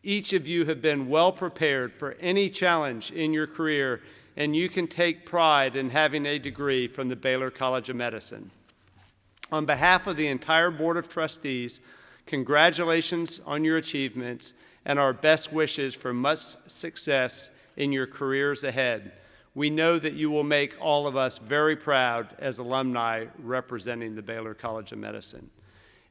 Each of you have been well prepared for any challenge in your career, and you can take pride in having a degree from the Baylor College of Medicine. On behalf of the entire Board of Trustees, congratulations on your achievements and our best wishes for much success in your careers ahead. We know that you will make all of us very proud as alumni representing the Baylor College of Medicine.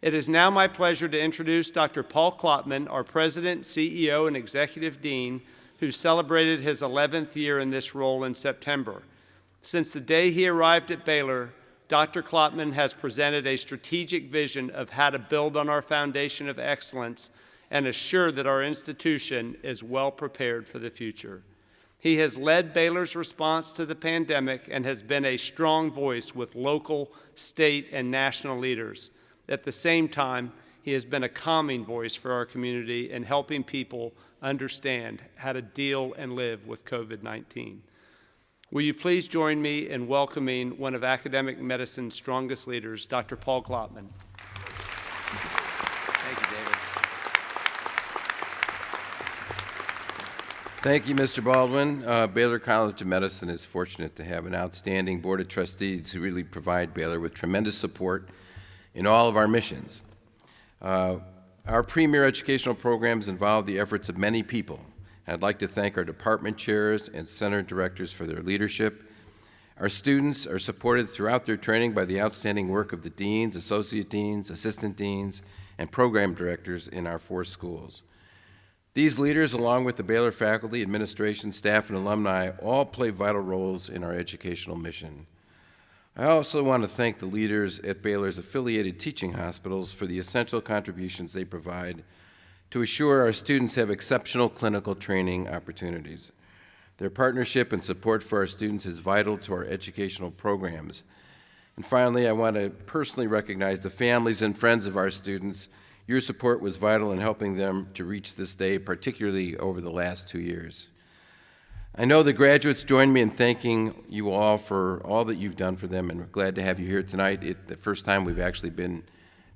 It is now my pleasure to introduce Dr. Paul Kloppman, our President, CEO, and Executive Dean, who celebrated his 11th year in this role in September. Since the day he arrived at Baylor, Dr. Kloppman has presented a strategic vision of how to build on our foundation of excellence and assure that our institution is well prepared for the future. He has led Baylor's response to the pandemic and has been a strong voice with local, state, and national leaders. At the same time, he has been a calming voice for our community in helping people understand how to deal and live with COVID-19. Will you please join me in welcoming one of academic medicine's strongest leaders, Dr. Paul Kloppman. Thank you, David. Thank you, Mr. Baldwin. Baylor College of Medicine is fortunate to have an outstanding board of trustees who really provide Baylor with tremendous support in all of our missions. Our premier educational programs involve the efforts of many people. I'd like to thank our department chairs and center directors for their leadership. Our students are supported throughout their training by the outstanding work of the deans, associate deans, assistant deans, and program directors in our 4 schools. These leaders, along with the Baylor faculty, administration, staff, and alumni, all play vital roles in our educational mission. I also want to thank the leaders at Baylor's affiliated teaching hospitals for the essential contributions they provide to assure our students have exceptional clinical training opportunities. Their partnership and support for our students is vital to our educational programs. And finally, I want to personally recognize the families and friends of our students. Your support was vital in helping them to reach this day, particularly over the last 2 years. I know the graduates join me in thanking you all for all that you've done for them, and we're glad to have you here tonight. It's the first time we've actually been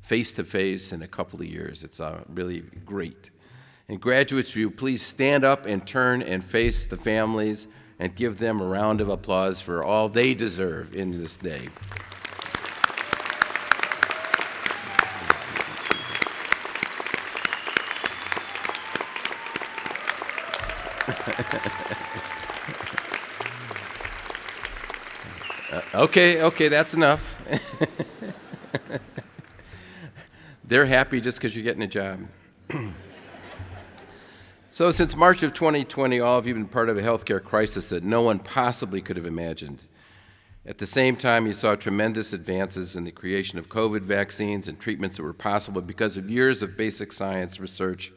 face-to-face in a couple of years. It's really great. And graduates, will you please stand up and turn and face the families and give them a round of applause for all they deserve in this day. Okay, that's enough. They're happy just because you're getting a job. So since March of 2020, all of you have been part of a healthcare crisis that no one possibly could have imagined. At the same time, you saw tremendous advances in the creation of COVID vaccines and treatments that were possible because of years of basic science research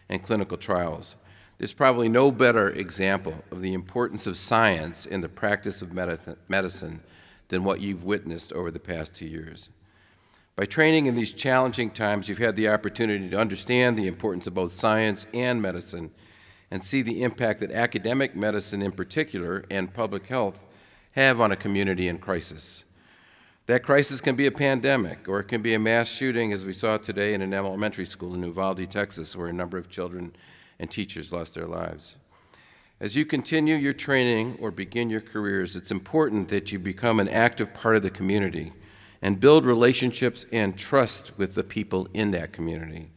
and clinical trials. There's probably no better example of the importance of science in the practice of medicine than what you've witnessed over the past 2 years. By training in these challenging times, you've had the opportunity to understand the importance of both science and medicine and see the impact that academic medicine in particular and public health have on a community in crisis. That crisis can be a pandemic, or it can be a mass shooting, as we saw today in an elementary school in Uvalde, Texas, where a number of children and teachers lost their lives. As you continue your training or begin your careers, it's important that you become an active part of the community and build relationships and trust with the people in that community.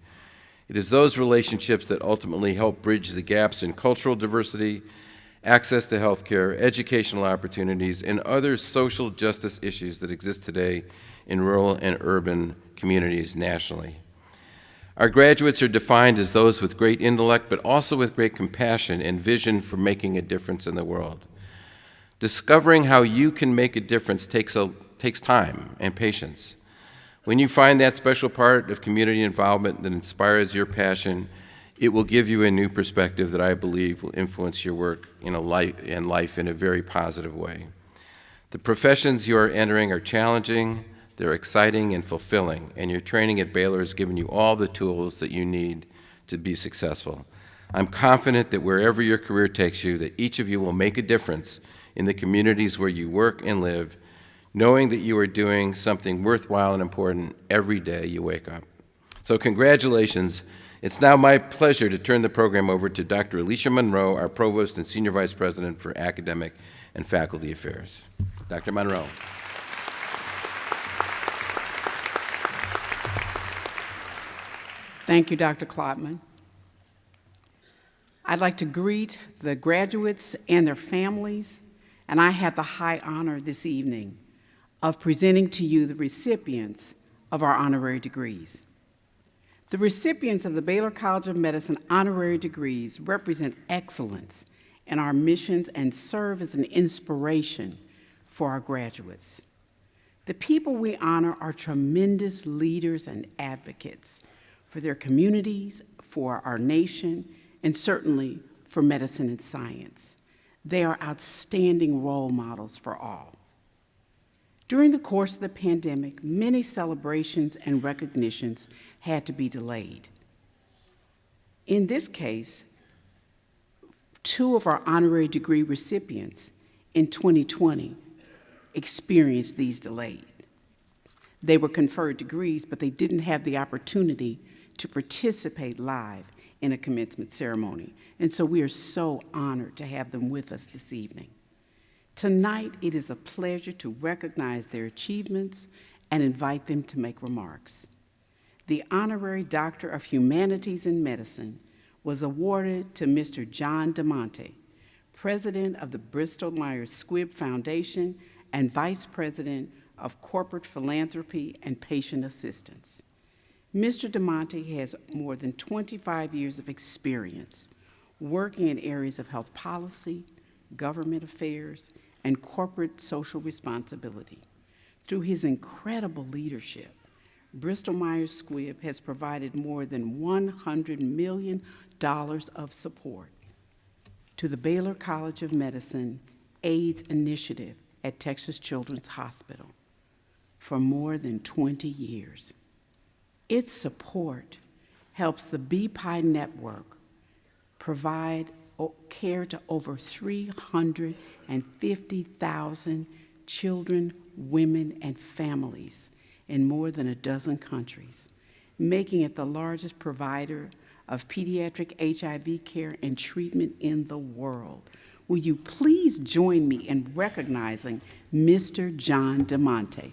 It is those relationships that ultimately help bridge the gaps in cultural diversity, access to health care, educational opportunities, and other social justice issues that exist today in rural and urban communities nationally. Our graduates are defined as those with great intellect, but also with great compassion and vision for making a difference in the world. Discovering how you can make a difference takes time and patience. When you find that special part of community involvement that inspires your passion, it will give you a new perspective that I believe will influence your work in life in a very positive way. The professions you are entering are challenging, they're exciting and fulfilling, and your training at Baylor has given you all the tools that you need to be successful. I'm confident that wherever your career takes you, that each of you will make a difference in the communities where you work and live, knowing that you are doing something worthwhile and important every day you wake up. So congratulations, It's now my pleasure to turn the program over to Dr. Alicia Monroe, our Provost and Senior Vice President for Academic and Faculty Affairs. Dr. Monroe. Thank you, Dr. Kloppman. I'd like to greet the graduates and their families, and I have the high honor this evening of presenting to you the recipients of our honorary degrees. The recipients of the Baylor College of Medicine honorary degrees represent excellence in our missions and serve as an inspiration for our graduates. The people we honor are tremendous leaders and advocates for their communities, for our nation, and certainly for medicine and science. They are outstanding role models for all. During the course of the pandemic, many celebrations and recognitions had to be delayed. In this case, 2 of our honorary degree recipients in 2020 experienced these delays. They were conferred degrees, but they didn't have the opportunity to participate live in a commencement ceremony. And so we are so honored to have them with us this evening. Tonight, it is a pleasure to recognize their achievements and invite them to make remarks. The Honorary Doctor of Humanities in Medicine was awarded to Mr. John DeMonte, President of the Bristol-Myers Squibb Foundation and Vice President of Corporate Philanthropy and Patient Assistance. Mr. DeMonte has more than 25 years of experience working in areas of health policy, government affairs, and corporate social responsibility. Through his incredible leadership, Bristol-Myers Squibb has provided more than $100 million of support to the Baylor College of Medicine AIDS Initiative at Texas Children's Hospital for more than 20 years. Its support helps the BPI network provide care to over 350,000 children, women, and families in more than a dozen countries, making it the largest provider of pediatric HIV care and treatment in the world. Will you please join me in recognizing Mr. John DeMonte?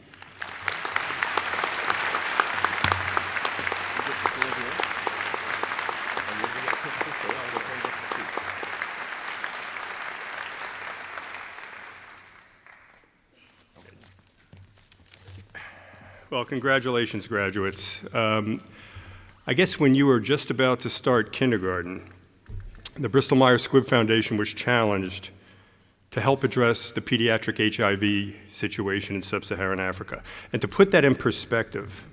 Well, congratulations, graduates. I guess when you were just about to start kindergarten, the Bristol-Myers Squibb Foundation was challenged to help address the pediatric HIV situation in sub-Saharan Africa. And to put that in perspective,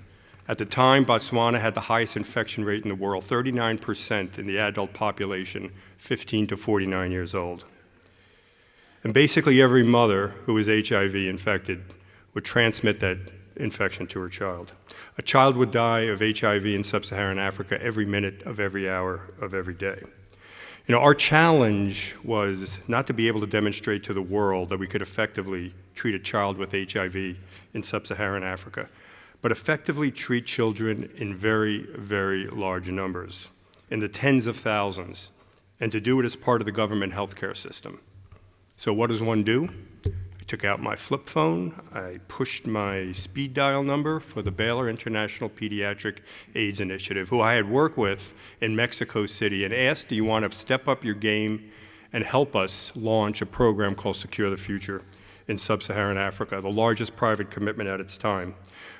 at the time, Botswana had the highest infection rate in the world, 39% in the adult population, 15 to 49 years old. And basically every mother who was HIV infected would transmit that infection to her child. A child would die of HIV in sub-Saharan Africa every minute of every hour of every day. You know, our challenge was not to be able to demonstrate to the world that we could effectively treat a child with HIV in sub-Saharan Africa, but effectively treat children in very, very large numbers, in the tens of thousands, and to do it as part of the government healthcare system. So what does one do? I took out my flip phone, I pushed my speed dial number for the Baylor International Pediatric AIDS Initiative, who I had worked with in Mexico City, and asked, do you want to step up your game and help us launch a program called Secure the Future in sub-Saharan Africa, the largest private commitment at its time.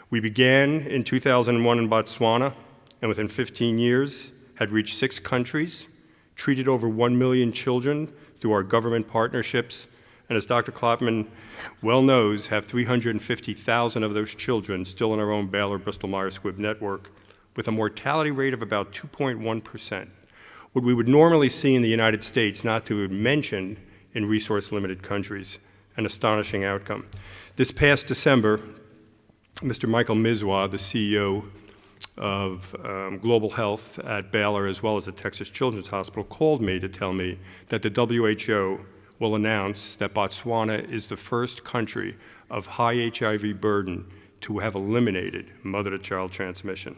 We began in 2001 in Botswana, and within 15 years had reached 6 countries, treated over 1 million children through our government partnerships, and as Dr. Kloppman well knows, have 350,000 of those children still in our own Baylor Bristol-Myers Squibb network, with a mortality rate of about 2.1%, what we would normally see in the United States, not to mention in resource-limited countries, an astonishing outcome. This past December, Mr. Michael Miswa, the CEO of Global Health at Baylor, as well as the Texas Children's Hospital, called me to tell me that the WHO will announce that Botswana is the first country of high HIV burden to have eliminated mother-to-child transmission.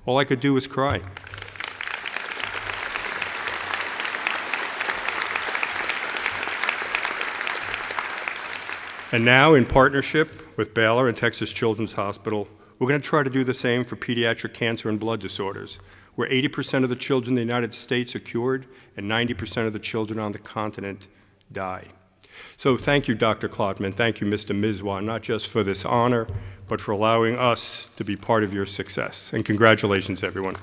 All I could do was cry. And now, in partnership with Baylor and Texas Children's Hospital, we're going to try to do the same for pediatric cancer and blood disorders, where 80% of the children in the United States are cured and 90% of the children on the continent die. So thank you, Dr. Kloppman. Thank you, Mr. Mizwa, not just for this honor, but for allowing us to be part of your success. And congratulations, everyone.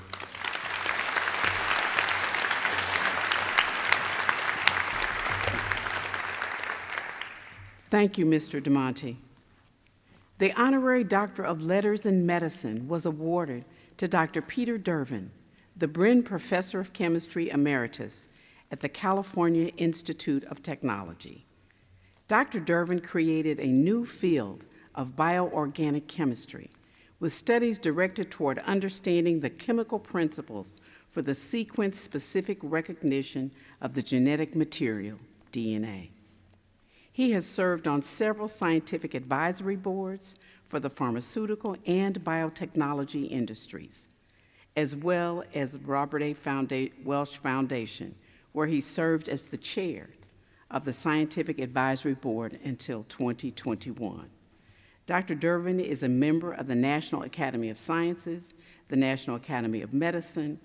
Thank you, Mr. DeMonte. The Honorary Doctor of Letters in Medicine was awarded to Dr. Peter Durbin, the Brin Professor of Chemistry Emeritus at the California Institute of Technology. Dr. Durbin created a new field of bioorganic chemistry with studies directed toward understanding the chemical principles for the sequence-specific recognition of the genetic material, DNA. He has served on several scientific advisory boards for the pharmaceutical and biotechnology industries, as well as the Robert A. Welsh Foundation, where he served as the chair of the Scientific Advisory Board until 2021. Dr. Durbin is a member of the National Academy of Sciences, the National Academy of Medicine,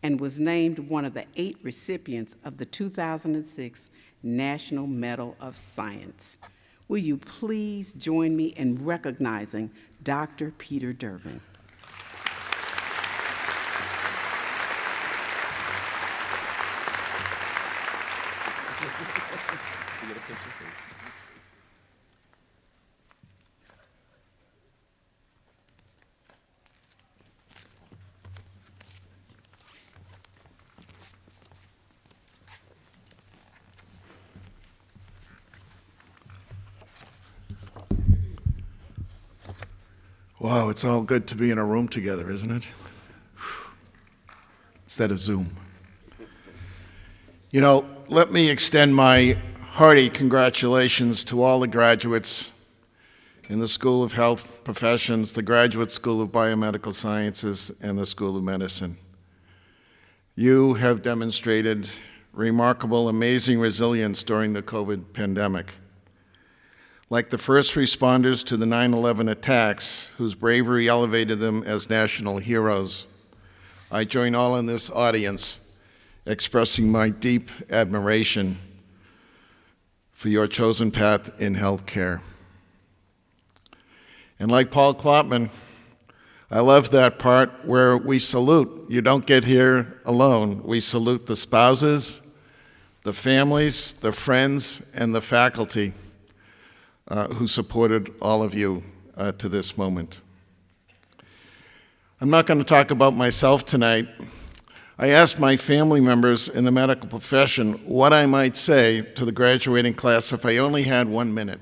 and was named one of the 8 recipients of the 2006 National Medal of Science. Will you please join me in recognizing Dr. Peter Durbin? Wow, it's all good to be in a room together, isn't it? Instead of Zoom. You know, let me extend my hearty congratulations to all the graduates in the School of Health Professions, the Graduate School of Biomedical Sciences, and the School of Medicine. You have demonstrated remarkable, amazing resilience during the COVID pandemic. Like the first responders to the 9/11 attacks, whose bravery elevated them as national heroes, I join all in this audience expressing my deep admiration for your chosen path in healthcare. And like Paul Kloppman, I love that part where we salute. You don't get here alone. We salute the spouses, the families, the friends, and the faculty who supported all of you to this moment. I'm not going to talk about myself tonight. I asked my family members in the medical profession what I might say to the graduating class if I only had 1 minute.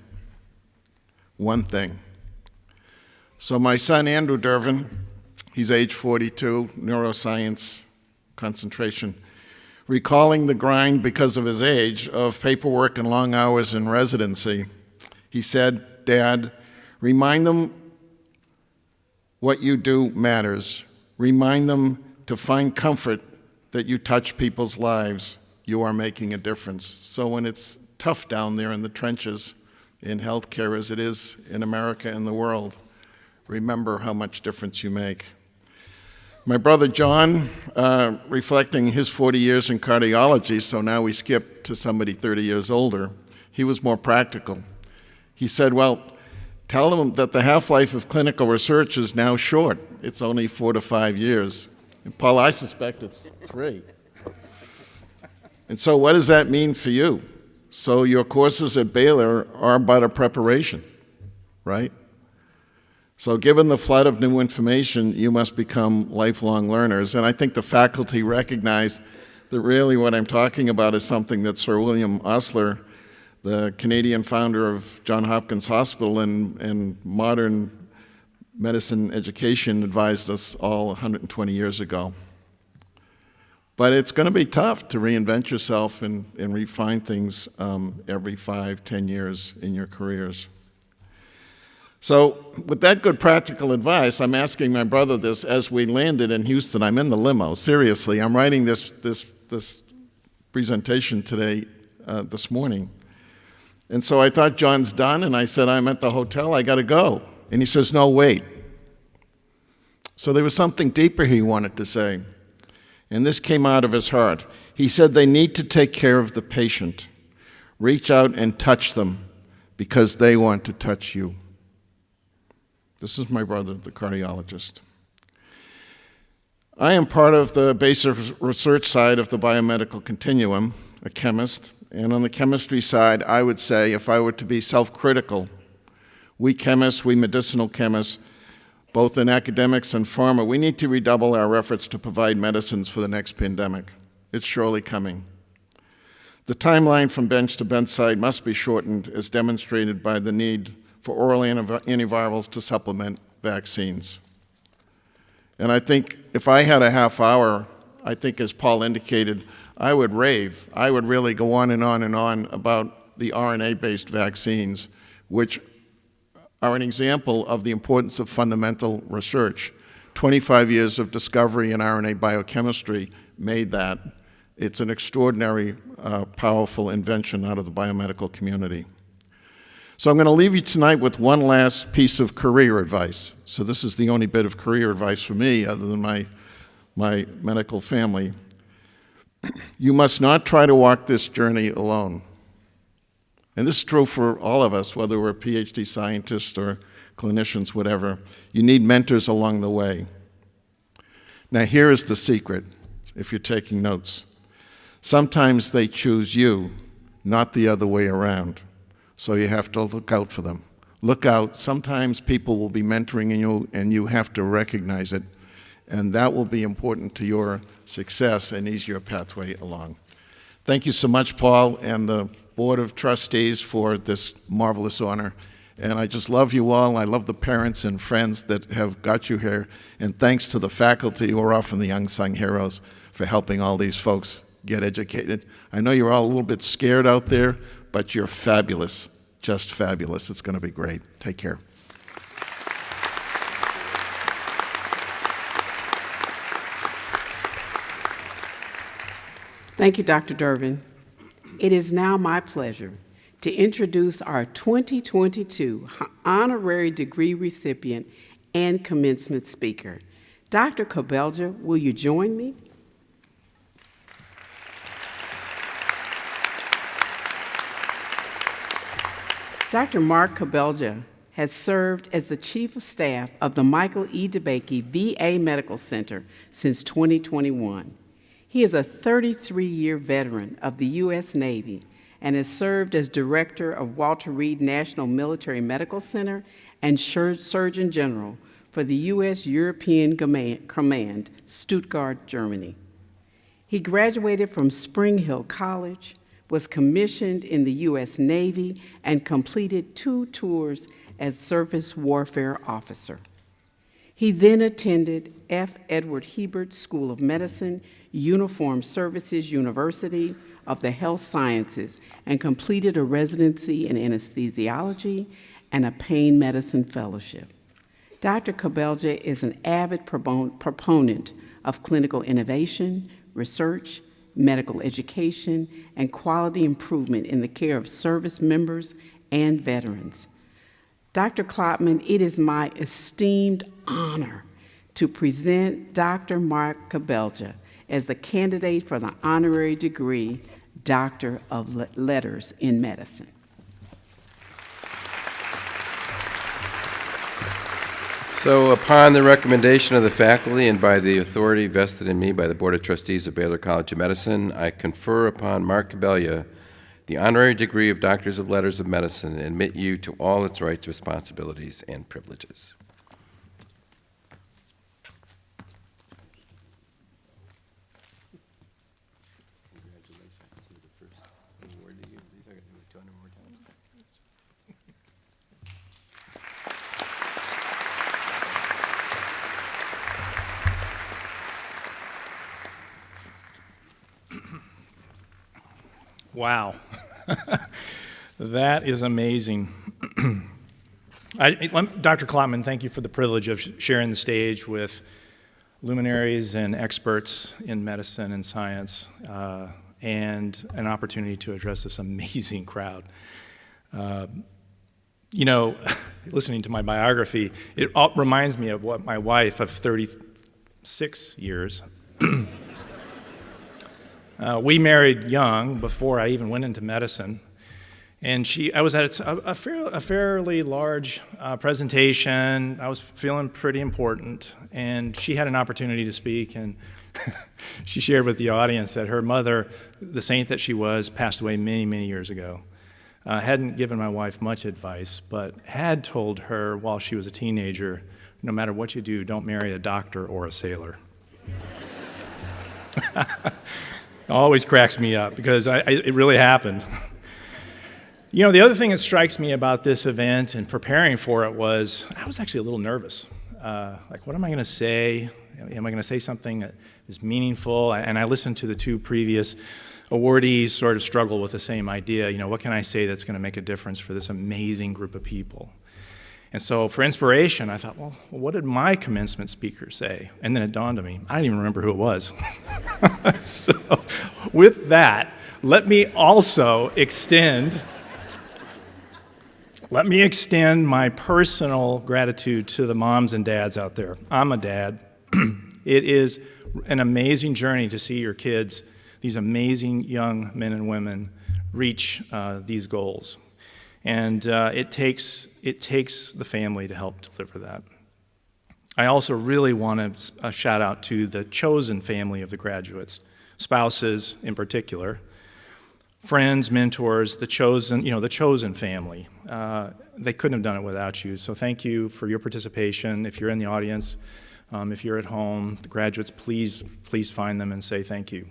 One thing. So my son, Andrew Durbin, he's age 42, neuroscience concentration, recalling the grind because of his age of paperwork and long hours in residency, he said, "Dad, remind them what you do matters. Remind them to find comfort that you touch people's lives. You are making a difference." So when it's tough down there in the trenches in healthcare as it is in America and the world, remember how much difference you make. My brother John, reflecting his 40 years in cardiology, so now we skip to somebody 30 years older, he was more practical. He said, well, tell them that the half-life of clinical research is now short. It's only 4 to 5 years. And Paul, I suspect it's 3. And so what does that mean for you? So your courses at Baylor are but a preparation, right? So given the flood of new information, you must become lifelong learners. And I think the faculty recognize that really what I'm talking about is something that Sir William Osler, the Canadian founder of Johns Hopkins Hospital and modern medicine education, advised us all 120 years ago. But it's going to be tough to reinvent yourself and refine things every 5, 10 years in your careers. So with that good practical advice, I'm asking my brother this as we landed in Houston. I'm in the limo. Seriously, I'm writing this presentation today, this morning. And so I thought, John's done, and I said, I'm at the hotel, I got to go. And he says, no, wait. So there was something deeper he wanted to say, and this came out of his heart. He said they need to take care of the patient. Reach out and touch them because they want to touch you. This is my brother, the cardiologist. I am part of the basic research side of the biomedical continuum, a chemist, and on the chemistry side, I would say, if I were to be self-critical, we chemists, we medicinal chemists, both in academics and pharma, we need to redouble our efforts to provide medicines for the next pandemic. It's surely coming. The timeline from bench to bedside must be shortened, as demonstrated by the need for oral antivirals to supplement vaccines. And I think if I had a half hour, I think as Paul indicated, I would rave. I would really go on and on and on about the RNA-based vaccines, which are an example of the importance of fundamental research. 25 years of discovery in RNA biochemistry made that. It's an extraordinary, powerful invention out of the biomedical community. So I'm going to leave you tonight with one last piece of career advice. So this is the only bit of career advice for me other than my medical family. You must not try to walk this journey alone. And this is true for all of us, whether we're PhD scientists or clinicians, whatever. You need mentors along the way. Now here is the secret, if you're taking notes. Sometimes they choose you, not the other way around. So you have to look out for them. Look out. Sometimes people will be mentoring you, and you have to recognize it. And that will be important to your success and ease your pathway along. Thank you so much, Paul, and the Board of Trustees for this marvelous honor. And I just love you all. I love the parents and friends that have got you here. And thanks to the faculty, who are often the unsung heroes, for helping all these folks get educated. I know you're all a little bit scared out there, but you're fabulous, just fabulous. It's going to be great. Take care. Thank you, Dr. Durbin. It is now my pleasure to introduce our 2022 honorary degree recipient and commencement speaker. Dr. Cabelja, will you join me? Dr. Mark Cabelja has served as the Chief of Staff of the Michael E. DeBakey VA Medical Center since 2021. He is a 33-year veteran of the U.S. Navy and has served as Director of Walter Reed National Military Medical Center and Surgeon General for the U.S. European Command, Stuttgart, Germany. He graduated from Spring Hill College, was commissioned in the U.S. Navy, and completed 2 tours as Surface Warfare Officer. He then attended F. Edward Hebert School of Medicine, Uniformed Services University of the Health Sciences, and completed a residency in anesthesiology and a pain medicine fellowship. Dr. Cabelja is an avid proponent of clinical innovation, research, medical education, and quality improvement in the care of service members and veterans. Dr. Kloppman, it is my esteemed honor to present Dr. Mark Cabelja as the candidate for the honorary degree Doctor of Letters in Medicine. So upon the recommendation of the faculty and by the authority vested in me by the Board of Trustees of Baylor College of Medicine, I confer upon Mark Cabelja the honorary degree of Doctors of Letters of Medicine and admit you to all its rights, responsibilities, and privileges. Wow. That is amazing. Dr. Kloppman, thank you for the privilege of sharing the stage with luminaries and experts in medicine and science, and an opportunity to address this amazing crowd. You know, listening to my biography, it reminds me of what my wife of 36 years, we married young before I even went into medicine. And I was at a fairly large presentation. I was feeling pretty important, and she had an opportunity to speak, and she shared with the audience that her mother, the saint that she was, passed away many, many years ago. Hadn't given my wife much advice, but had told her while she was a teenager, no matter what you do, don't marry a doctor or a sailor. Always cracks me up because it really happened. You know, the other thing that strikes me about this event and preparing for it was I was actually a little nervous. Like, what am I going to say? Am I going to say something that is meaningful? And I listened to the two previous awardees sort of struggle with the same idea. You know, what can I say that's going to make a difference for this amazing group of people? And so for inspiration, I thought, well, what did my commencement speaker say? And then it dawned on me, I didn't even remember who it was. So with that, let me extend my personal gratitude to the moms and dads out there. I'm a dad. It is an amazing journey to see your kids, these amazing young men and women, reach these goals. And it takes the family to help deliver that. I also really want to shout out to the chosen family of the graduates, spouses in particular, friends, mentors, the chosen family. They couldn't have done it without you. So thank you for your participation. If you're in the audience, if you're at home, the graduates, please find them and say thank you.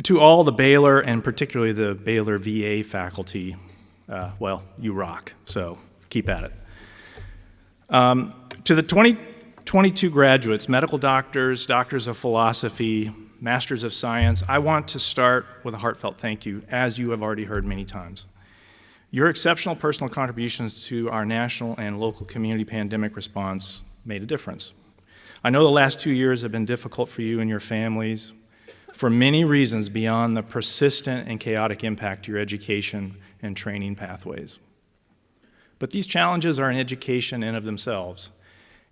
To all the Baylor and particularly the Baylor VA faculty, well, you rock, so keep at it. To the 2022 graduates, medical doctors, doctors of philosophy, masters of science, I want to start with a heartfelt thank you, as you have already heard many times. Your exceptional personal contributions to our national and local community pandemic response made a difference. I know the last 2 years have been difficult for you and your families for many reasons beyond the persistent and chaotic impact to your education and training pathways. But these challenges are an education in of themselves,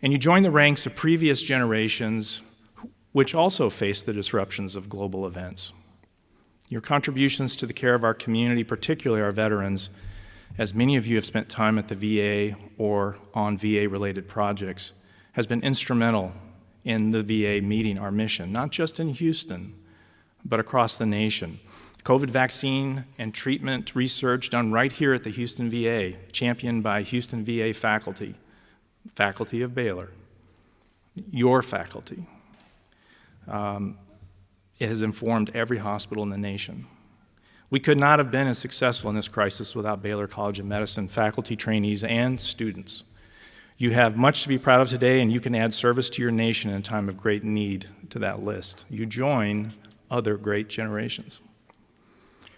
and you join the ranks of previous generations which also face the disruptions of global events. Your contributions to the care of our community, particularly our veterans, as many of you have spent time at the VA or on VA-related projects, has been instrumental in the VA meeting our mission, not just in Houston, but across the nation. COVID vaccine and treatment research done right here at the Houston VA, championed by Houston VA faculty of Baylor, your faculty. It has informed every hospital in the nation. We could not have been as successful in this crisis without Baylor College of Medicine faculty, trainees, and students. You have much to be proud of today, and you can add service to your nation in a time of great need to that list. You join other great generations.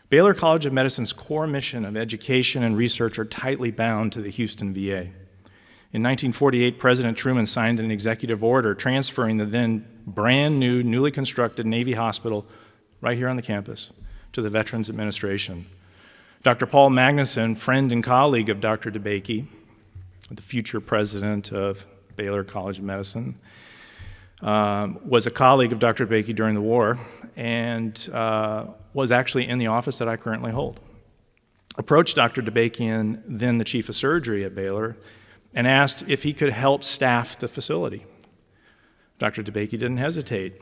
Baylor College of Medicine's core mission of education and research are tightly bound to the Houston VA. In 1948, President Truman signed an executive order transferring the then brand new, newly constructed Navy Hospital right here on the campus to the Veterans Administration. Dr. Paul Magnuson, friend and colleague of Dr. DeBakey, the future president of Baylor College of Medicine, was a colleague of Dr. DeBakey during the war and was actually in the office that I currently hold. Approached Dr. DeBakey, then the chief of surgery at Baylor, and asked if he could help staff the facility. Dr. DeBakey didn't hesitate.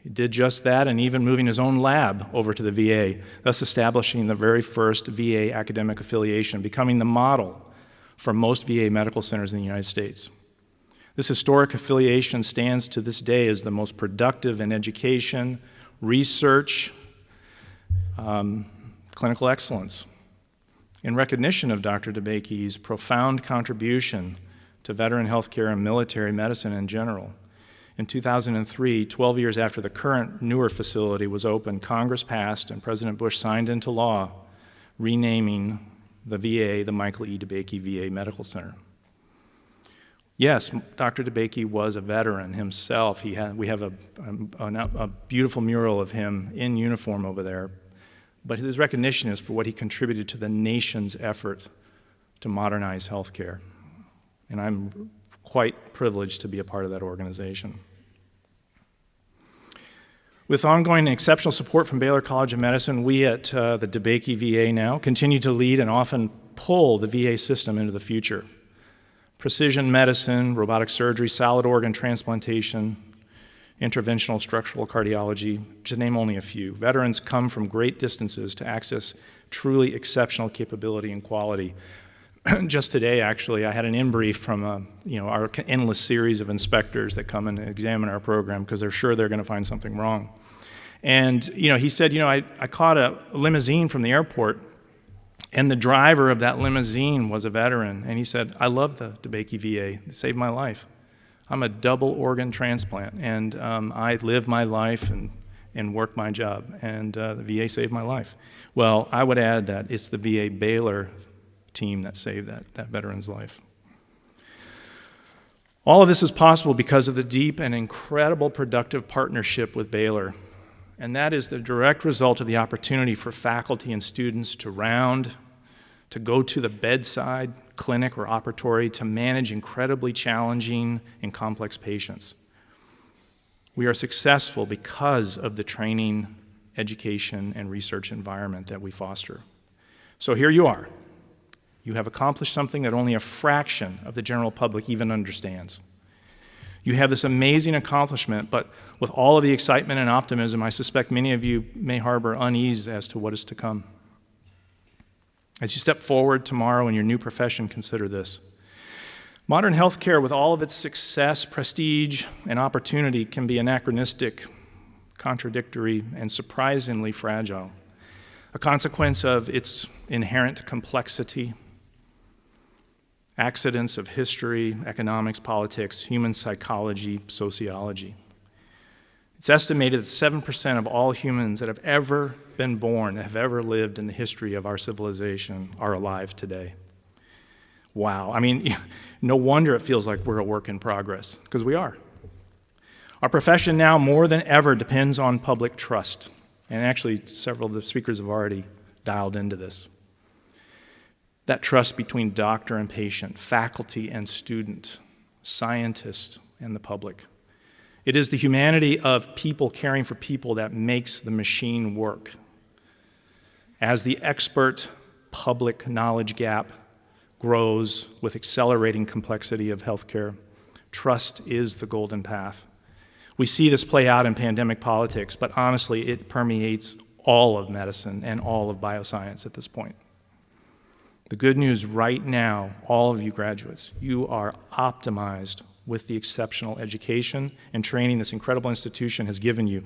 He did just that, and even moving his own lab over to the VA, thus establishing the very first VA academic affiliation, becoming the model for most VA medical centers in the United States. This historic affiliation stands to this day as the most productive in education, research, clinical excellence. In recognition of Dr. DeBakey's profound contribution to veteran healthcare and military medicine in general, in 2003, 12 years after the current newer facility was opened, Congress passed and President Bush signed into law renaming the VA the Michael E. DeBakey VA Medical Center. Yes, Dr. DeBakey was a veteran himself. We have a beautiful mural of him in uniform over there. but his recognition is for what he contributed to the nation's effort to modernize healthcare. And I'm quite privileged to be a part of that organization. With ongoing and exceptional support from Baylor College of Medicine, we at the DeBakey VA now continue to lead and often pull the VA system into the future. Precision medicine, robotic surgery, solid organ transplantation, interventional structural cardiology, to name only a few. Veterans come from great distances to access truly exceptional capability and quality. Just today, actually, I had an in-brief from our endless series of inspectors that come and examine our program because they're sure they're going to find something wrong. And he said, I caught a limousine from the airport, and the driver of that limousine was a veteran. And he said, I love the DeBakey VA. It saved my life. I'm a double organ transplant, and I live my life and work my job, and the VA saved my life. Well, I would add that it's the VA Baylor team that saved that veteran's life. All of this is possible because of the deep and incredible productive partnership with Baylor. And that is the direct result of the opportunity for faculty and students to go to the bedside, clinic, or operatory to manage incredibly challenging and complex patients. We are successful because of the training, education, and research environment that we foster. So here you are. You have accomplished something that only a fraction of the general public even understands. You have this amazing accomplishment, but with all of the excitement and optimism, I suspect many of you may harbor unease as to what is to come. As you step forward tomorrow in your new profession, consider this. Modern healthcare, with all of its success, prestige, and opportunity, can be anachronistic, contradictory, and surprisingly fragile, a consequence of its inherent complexity, accidents of history, economics, politics, human psychology, sociology. It's estimated that 7% of all humans that have ever been born, have ever lived in the history of our civilization, are alive today. Wow. I mean, no wonder it feels like we're a work in progress, because we are. Our profession now more than ever depends on public trust, and actually several of the speakers have already dialed into this. That trust between doctor and patient, faculty and student, scientist and the public. It is the humanity of people caring for people that makes the machine work. As the expert public knowledge gap grows with accelerating complexity of healthcare, trust is the golden path. We see this play out in pandemic politics, but honestly, it permeates all of medicine and all of bioscience at this point. The good news right now, all of you graduates, you are optimized with the exceptional education and training this incredible institution has given you.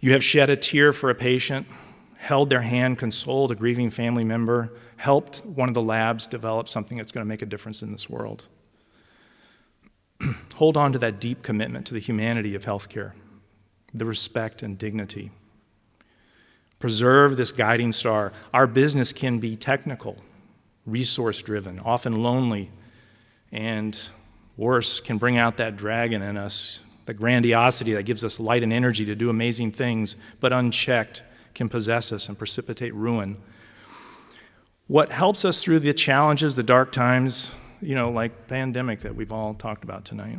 You have shed a tear for a patient, held their hand, consoled a grieving family member, helped one of the labs develop something that's going to make a difference in this world. Hold on to that deep commitment to the humanity of healthcare, the respect and dignity. Preserve this guiding star. Our business can be technical, resource-driven, often lonely, and worse, can bring out that dragon in us, the grandiosity that gives us light and energy to do amazing things, but unchecked can possess us and precipitate ruin. What helps us through the challenges, the dark times, like pandemic that we've all talked about tonight,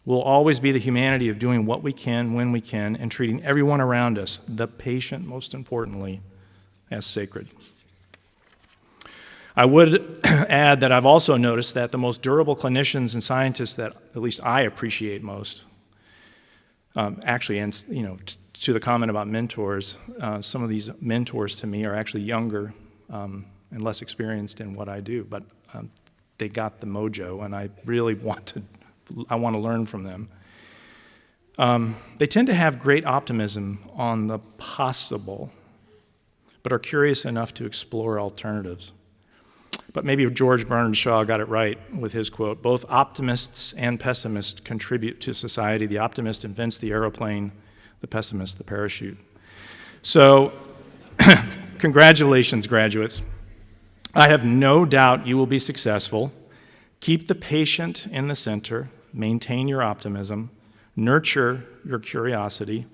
will always be the humanity of doing what we can, when we can, and treating everyone around us, the patient most importantly, as sacred. I would add that I've also noticed that the most durable clinicians and scientists that at least I appreciate most, to the comment about mentors, some of these mentors to me are actually younger and less experienced in what I do, but they got the mojo, and I really want to learn from them. They tend to have great optimism on the possible, but are curious enough to explore alternatives. But maybe George Bernard Shaw got it right with his quote, both optimists and pessimists contribute to society. The optimist invents the airplane, the pessimist the parachute. So, congratulations, graduates. I have no doubt you will be successful. Keep the patient in the center, maintain your optimism, nurture your curiosity,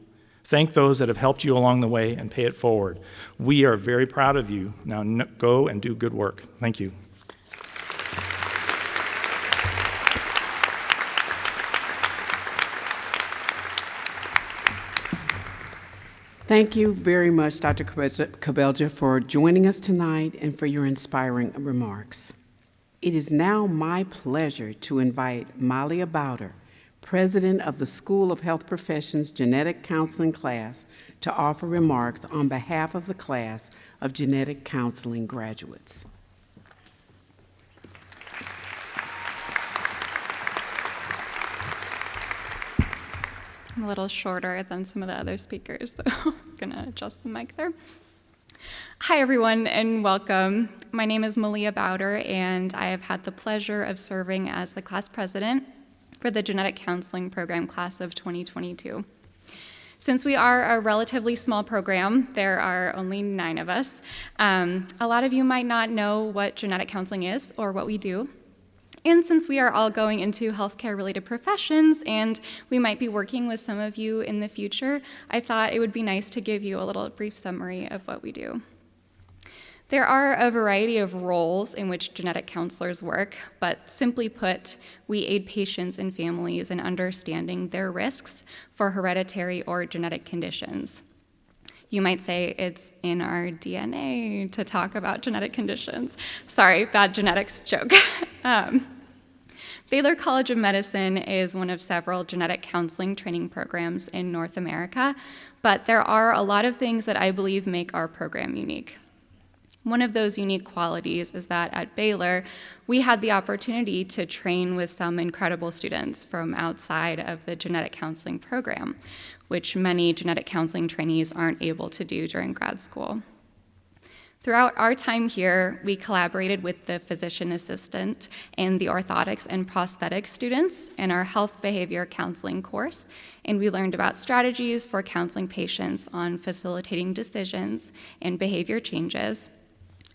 Thank those that have helped you along the way and pay it forward. We are very proud of you. Now go and do good work. Thank you. Thank you very much, Dr. Cabelja, for joining us tonight and for your inspiring remarks. It is now my pleasure to invite Malia Bowder, President of the School of Health Professions Genetic Counseling class, to offer remarks on behalf of the class of genetic counseling graduates. I'm a little shorter than some of the other speakers, so I'm gonna adjust the mic there. Hi everyone and welcome. My name is Malia Bowder and I have had the pleasure of serving as the class president for the genetic counseling program class of 2022. Since we are a relatively small program, there are only 9 of us, a lot of you might not know what genetic counseling is or what we do. And since we are all going into healthcare-related professions and we might be working with some of you in the future, I thought it would be nice to give you a little brief summary of what we do. There are a variety of roles in which genetic counselors work, but simply put, we aid patients and families in understanding their risks for hereditary or genetic conditions. You might say it's in our DNA to talk about genetic conditions. Sorry, bad genetics joke. Baylor College of Medicine is one of several genetic counseling training programs in North America, but there are a lot of things that I believe make our program unique. One of those unique qualities is that at Baylor, we had the opportunity to train with some incredible students from outside of the genetic counseling program, which many genetic counseling trainees aren't able to do during grad school. Throughout our time here, we collaborated with the physician assistant and the orthotics and prosthetics students in our health behavior counseling course, and we learned about strategies for counseling patients on facilitating decisions and behavior changes,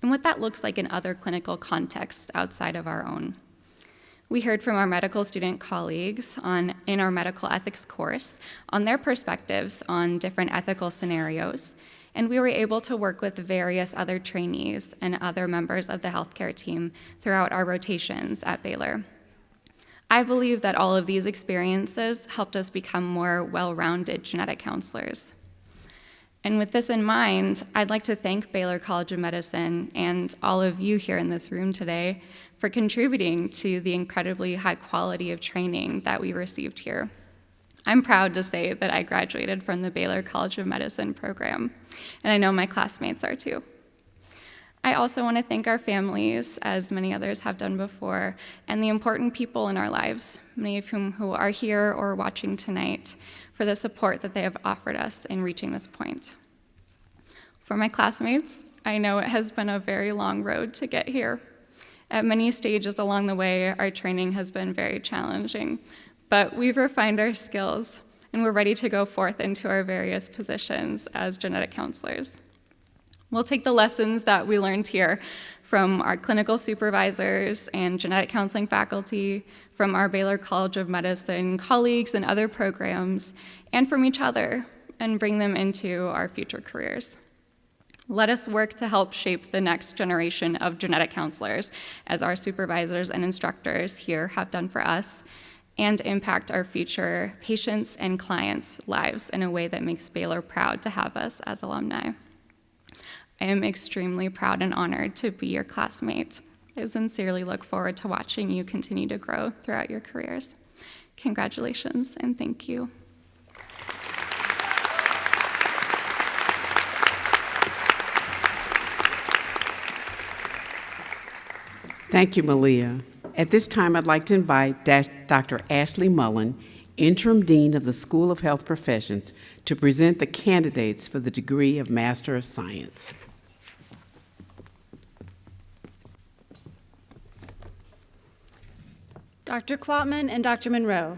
and what that looks like in other clinical contexts outside of our own. We heard from our medical student colleagues in our medical ethics course on their perspectives on different ethical scenarios, and we were able to work with various other trainees and other members of the healthcare team throughout our rotations at Baylor. I believe that all of these experiences helped us become more well-rounded genetic counselors. And with this in mind, I'd like to thank Baylor College of Medicine and all of you here in this room today for contributing to the incredibly high quality of training that we received here. I'm proud to say that I graduated from the Baylor College of Medicine program, and I know my classmates are too. I also want to thank our families, as many others have done before, and the important people in our lives, many of whom who are here or watching tonight, for the support that they have offered us in reaching this point. For my classmates, I know it has been a very long road to get here. At many stages along the way, our training has been very challenging, but we've refined our skills, and we're ready to go forth into our various positions as genetic counselors. We'll take the lessons that we learned here from our clinical supervisors and genetic counseling faculty, from our Baylor College of Medicine colleagues and other programs, and from each other, and bring them into our future careers. Let us work to help shape the next generation of genetic counselors, as our supervisors and instructors here have done for us, and impact our future patients' and clients' lives in a way that makes Baylor proud to have us as alumni. I am extremely proud and honored to be your classmate. I sincerely look forward to watching you continue to grow throughout your careers. Congratulations and thank you. Thank you, Malia. At this time, I'd like to invite Dr. Ashley Mullen, Interim Dean of the School of Health Professions, to present the candidates for the degree of Master of Science. Dr. Kloppman and Dr. Monroe,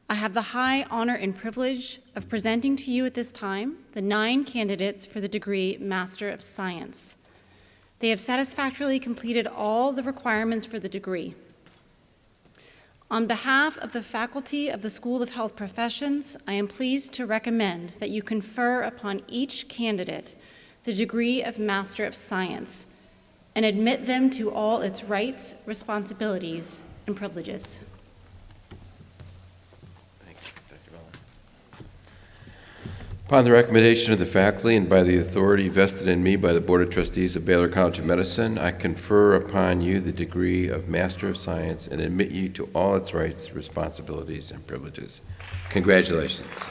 I have the high honor and privilege of presenting to you at this time the 9 candidates for the degree Master of Science. They have satisfactorily completed all the requirements for the degree. On behalf of the faculty of the School of Health Professions, I am pleased to recommend that you confer upon each candidate the degree of Master of Science and admit them to all its rights, responsibilities, and privileges. Thank you, Dr. Miller. Upon the recommendation of the faculty and by the authority vested in me by the Board of Trustees of Baylor College of Medicine, I confer upon you the degree of Master of Science and admit you to all its rights, responsibilities, and privileges. Congratulations.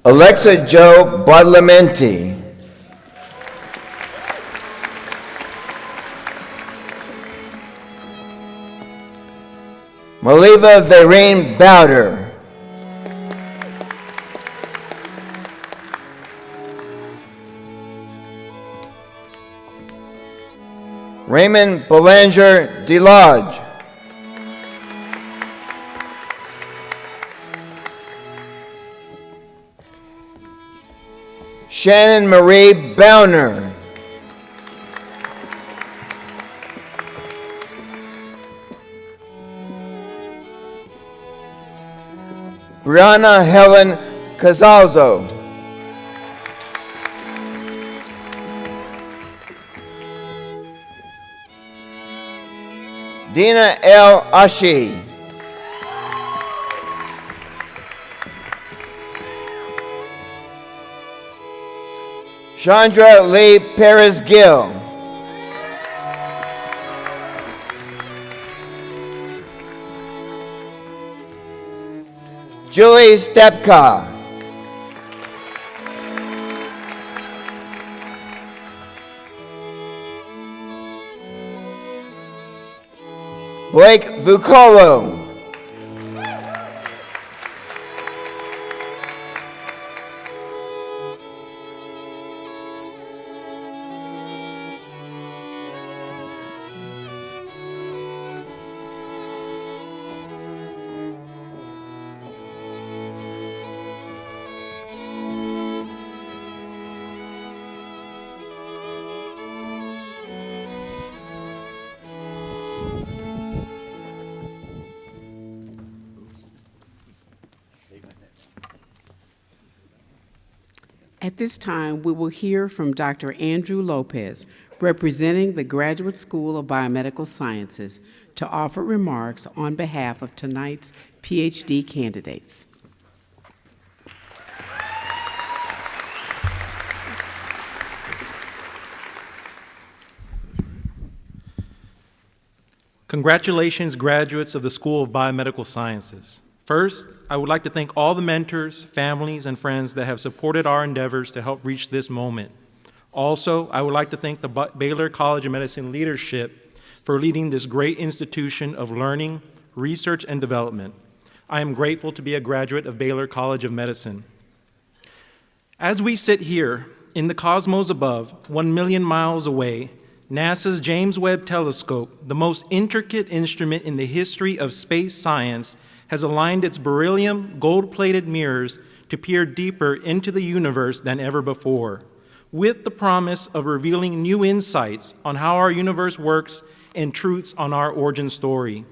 Alexa Jo Badalamenti. Maliva Vereen Bowder. Raymond Belanger DeLodge. Shannon Marie Bowner. Brianna Helen Casalzo. Dina L. Ashi. Chandra Lee Perez Gill. Julie Stepka. Blake Vucolo. At this time, we will hear from Dr. Andrew Lopez, representing the Graduate School of Biomedical Sciences, to offer remarks on behalf of tonight's PhD candidates. Congratulations, graduates of the School of Biomedical Sciences. First, I would like to thank all the mentors, families, and friends that have supported our endeavors to help reach this moment. Also, I would like to thank the Baylor College of Medicine leadership for leading this great institution of learning, research, and development. I am grateful to be a graduate of Baylor College of Medicine. As we sit here in the cosmos above, 1 million miles away, NASA's James Webb Telescope, the most intricate instrument in the history of space science, has aligned its beryllium gold-plated mirrors to peer deeper into the universe than ever before, with the promise of revealing new insights on how our universe works and truths on our origin story.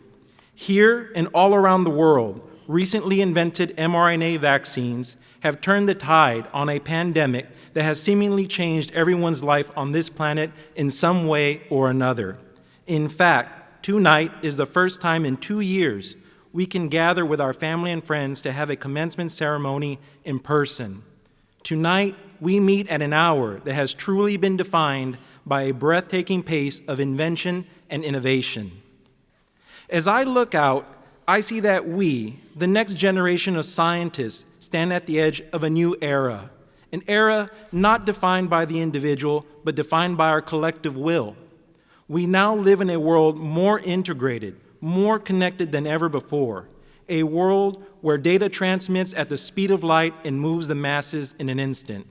Here and all around the world, recently invented mRNA vaccines have turned the tide on a pandemic that has seemingly changed everyone's life on this planet in some way or another. In fact, tonight is the first time in 2 years we can gather with our family and friends to have a commencement ceremony in person. Tonight, we meet at an hour that has truly been defined by a breathtaking pace of invention and innovation. As I look out, I see that we, the next generation of scientists, stand at the edge of a new era, an era not defined by the individual, but defined by our collective will. We now live in a world more integrated, more connected than ever before, a world where data transmits at the speed of light and moves the masses in an instant,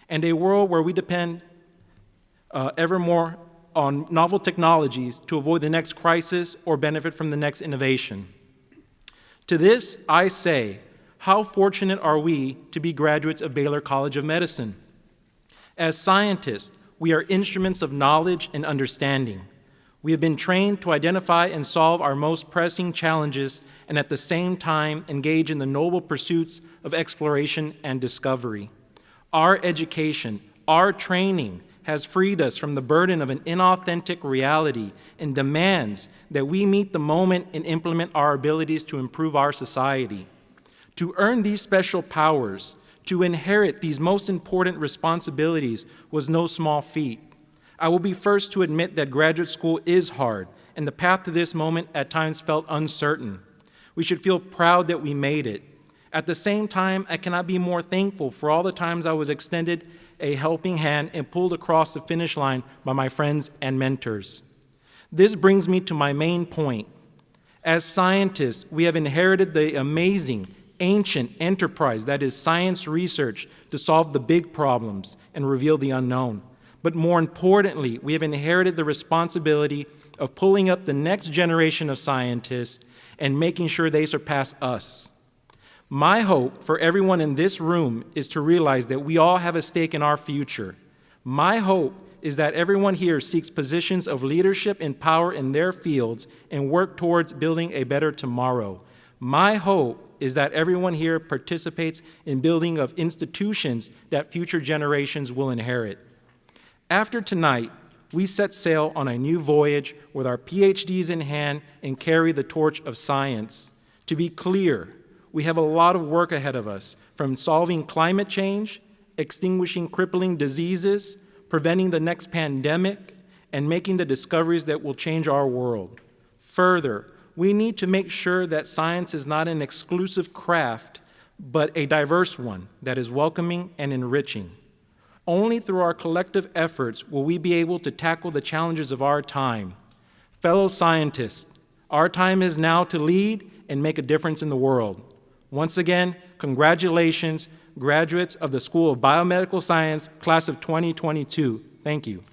and a world where we depend ever more on novel technologies to avoid the next crisis or benefit from the next innovation. To this, I say, how fortunate are we to be graduates of Baylor College of Medicine? As scientists, we are instruments of knowledge and understanding. We have been trained to identify and solve our most pressing challenges and at the same time engage in the noble pursuits of exploration and discovery. Our education, our training has freed us from the burden of an inauthentic reality and demands that we meet the moment and implement our abilities to improve our society. To earn these special powers, to inherit these most important responsibilities was no small feat. I will be first to admit that graduate school is hard, and the path to this moment at times felt uncertain. We should feel proud that we made it. At the same time, I cannot be more thankful for all the times I was extended a helping hand and pulled across the finish line by my friends and mentors. This brings me to my main point. As scientists, we have inherited the amazing, ancient enterprise that is science research to solve the big problems and reveal the unknown. But more importantly, we have inherited the responsibility of pulling up the next generation of scientists and making sure they surpass us. My hope for everyone in this room is to realize that we all have a stake in our future. My hope is that everyone here seeks positions of leadership and power in their fields and work towards building a better tomorrow. My hope is that everyone here participates in building of institutions that future generations will inherit. After tonight, we set sail on a new voyage with our PhDs in hand and carry the torch of science. To be clear, we have a lot of work ahead of us, from solving climate change, extinguishing crippling diseases, preventing the next pandemic, and making the discoveries that will change our world. Further, we need to make sure that science is not an exclusive craft, but a diverse one that is welcoming and enriching. Only through our collective efforts will we be able to tackle the challenges of our time. Fellow scientists, our time is now to lead and make a difference in the world. Once again, congratulations, graduates of the School of Biomedical Science, class of 2022. Thank you.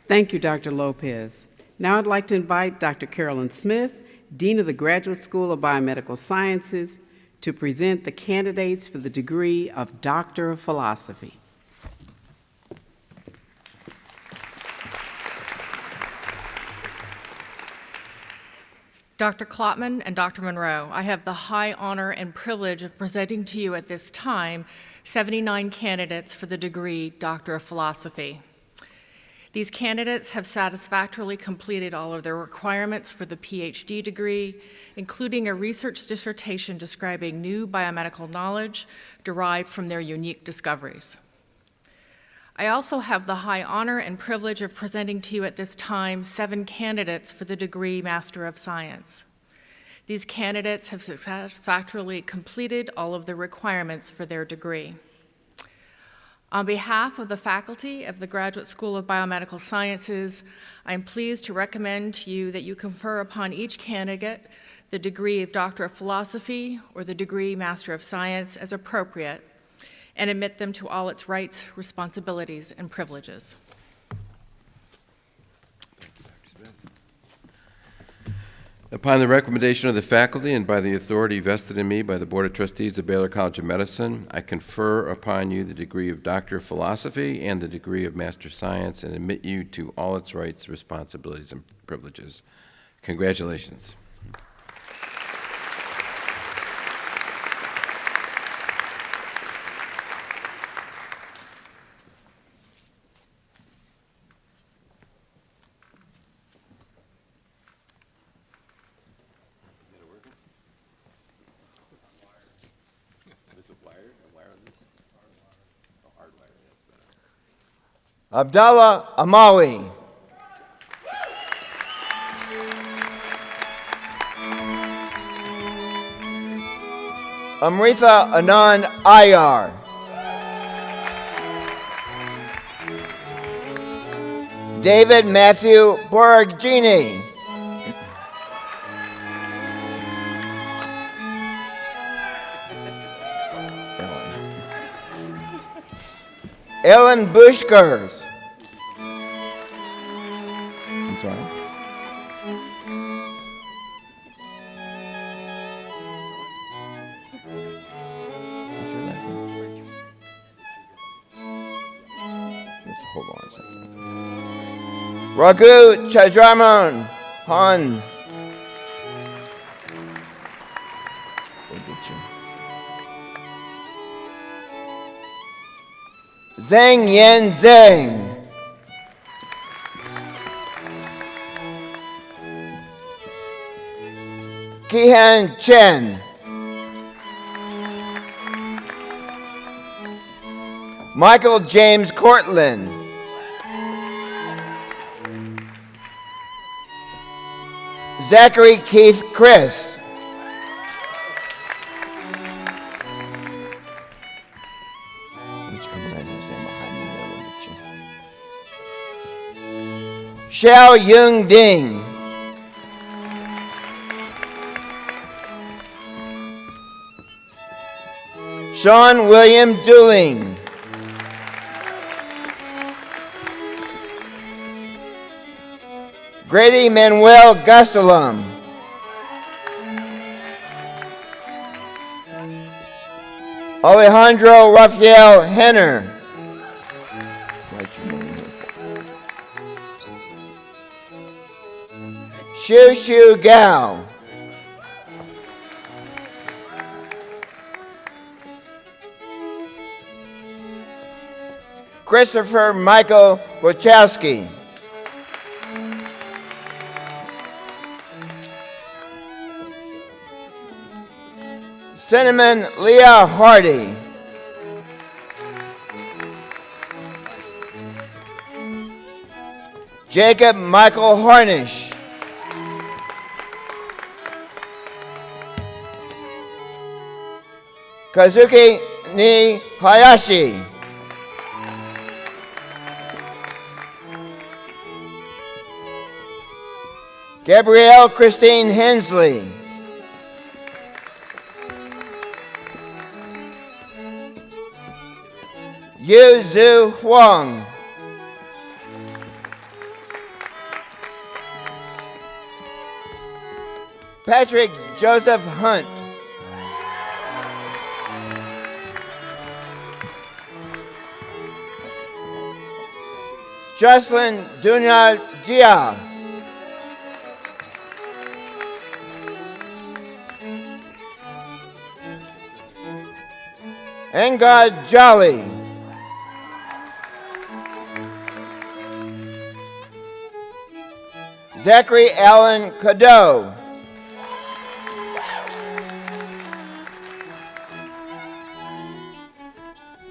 Thank you, Dr. Lopez. Now I'd like to invite Dr. Carolyn Smith, Dean of the Graduate School of Biomedical Sciences, to present the candidates for the degree of Doctor of Philosophy. Dr. Kloppman and Dr. Monroe, I have the high honor and privilege of presenting to you at this time 79 candidates for the degree Doctor of Philosophy. These candidates have satisfactorily completed all of their requirements for the PhD degree, including a research dissertation describing new biomedical knowledge derived from their unique discoveries. I also have the high honor and privilege of presenting to you at this time 7 candidates for the degree Master of Science. These candidates have satisfactorily completed all of the requirements for their degree. On behalf of the faculty of the Graduate School of Biomedical Sciences, I am pleased to recommend to you that you confer upon each candidate the degree of Doctor of Philosophy or the degree Master of Science as appropriate, and admit them to all its rights, responsibilities, and privileges. Upon the recommendation of the faculty and by the authority vested in me by the Board of Trustees of Baylor College of Medicine, I confer upon you the degree of Doctor of Philosophy and the degree of Master of Science and admit you to all its rights, responsibilities, and privileges. Congratulations. Abdallah Amawi. Amrita Anand Iyer. David Matthew Ellen Bushkers. I'm sorry. What's your last name? Let's hold on a second. Raghu Chadraman Han. We'll get you. Zhang Yan Zhang. Kihan Chen. Michael James Cortland. Zachary Keith Chris. Xiao Yung Ding. Sean William Dooling. Grady Manuel Gastelum. Alejandro Rafael Henner. Shu Shu Gao. Christopher Michael Wachowski. Cinnamon Leah Hardy. Jacob Michael Harnish. Kazuki Ni Hayashi. Gabrielle Christine Hensley. Yu Zhu Huang. Patrick Joseph Hunt. Jocelyn Dunya Dia. Engad Jolly. Zachary Allen Cadeau.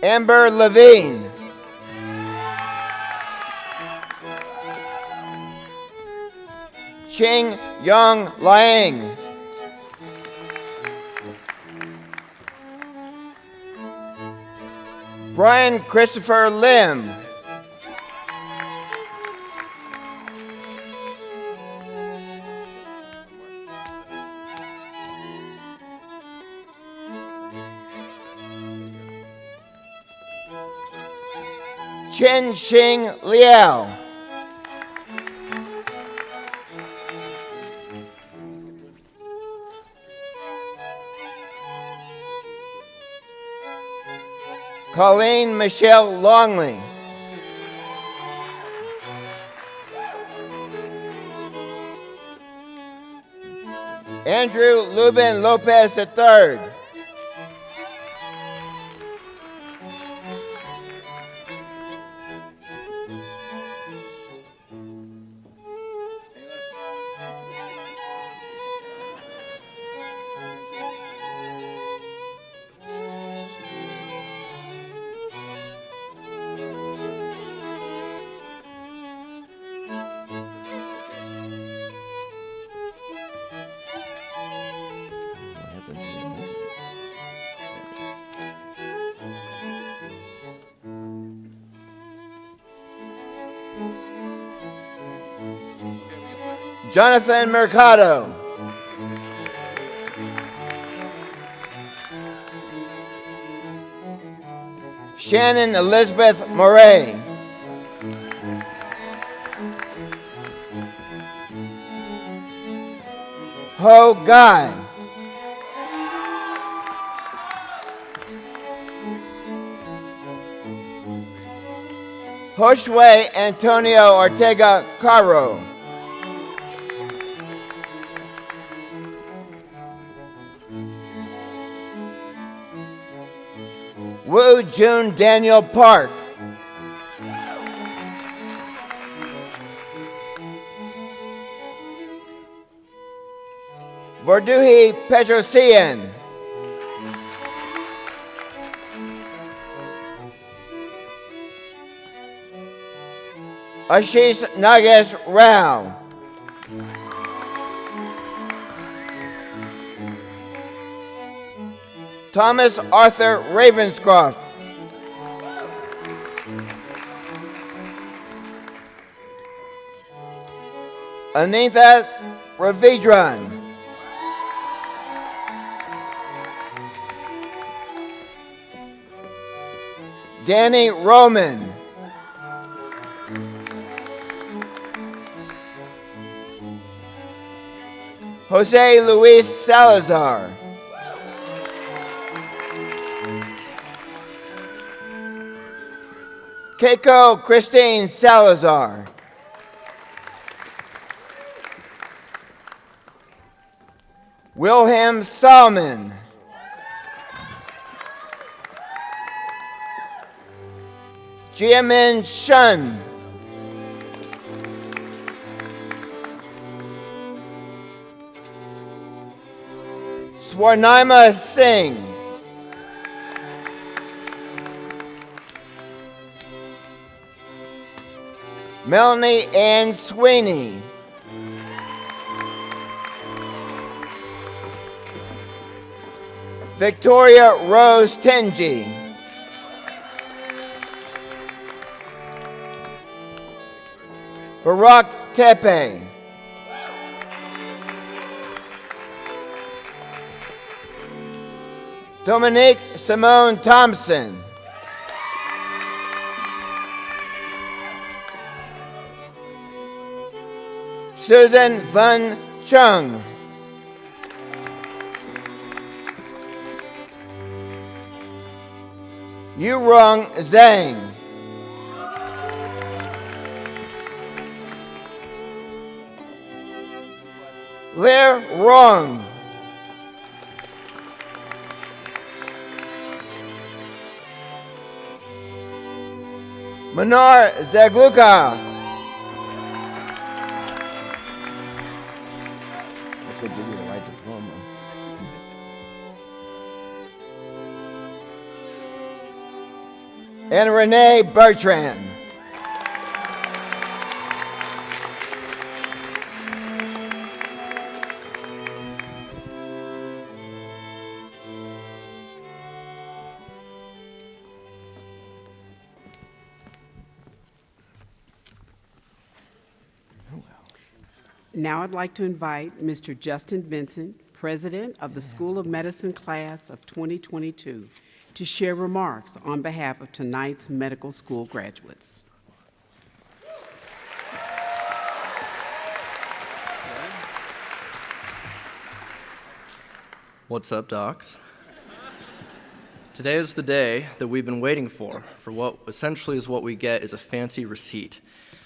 Amber Levine. Ching Yong Liang. Brian Christopher Lim. Chen Xing Liao. Colleen Michelle Longley. Andrew Lubin Lopez III. Jonathan Mercado. Shannon Elizabeth Moray. Ho Guy. Joshua Antonio Ortega Caro. Woo June Daniel Park. Vorduhi Petrosian. Ashish Nagesh Rao. Thomas Arthur Ravenscroft. Anitha Ravidran. Danny Roman. Jose Luis Salazar. Keiko Christine Salazar. Wilhelm Salmon. Jiamin Shun. Swarnima Singh. Melanie Ann Sweeney. Victoria Rose Tenji. Barack Tepe. Dominique Simone Thompson. Susan Van Chung. Yurong Zhang. Ler Rong. Manar Zagluka. I could give you the right diploma. And Renee Bertrand. Now I'd like to invite Mr. Justin Vincent, President of the School of Medicine Class of 2022, to share remarks on behalf of tonight's medical school graduates. What's up, docs? Today is the day that we've been waiting for what essentially is what we get is a fancy receipt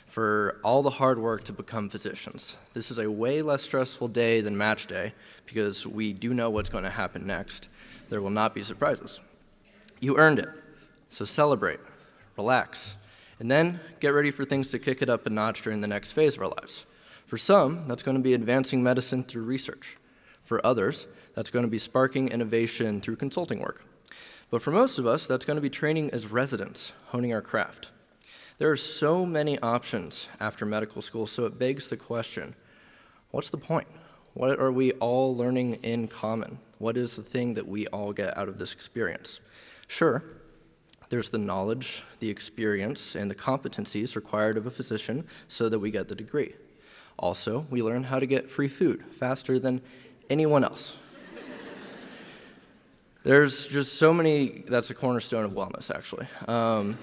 for all the hard work to become physicians. This is a way less stressful day than match day because we do know what's going to happen next. There will not be surprises. You earned it, so celebrate, relax, and then get ready for things to kick it up a notch during the next phase of our lives. For some, that's going to be advancing medicine through research. For others, that's going to be sparking innovation through consulting work. But for most of us, that's going to be training as residents, honing our craft. There are so many options after medical school, so it begs the question, what's the point? What are we all learning in common? What is the thing that we all get out of this experience? Sure, there's the knowledge, the experience, and the competencies required of a physician so that we get the degree. Also, we learn how to get free food faster than anyone else. There's just so many, that's a cornerstone of wellness, actually. But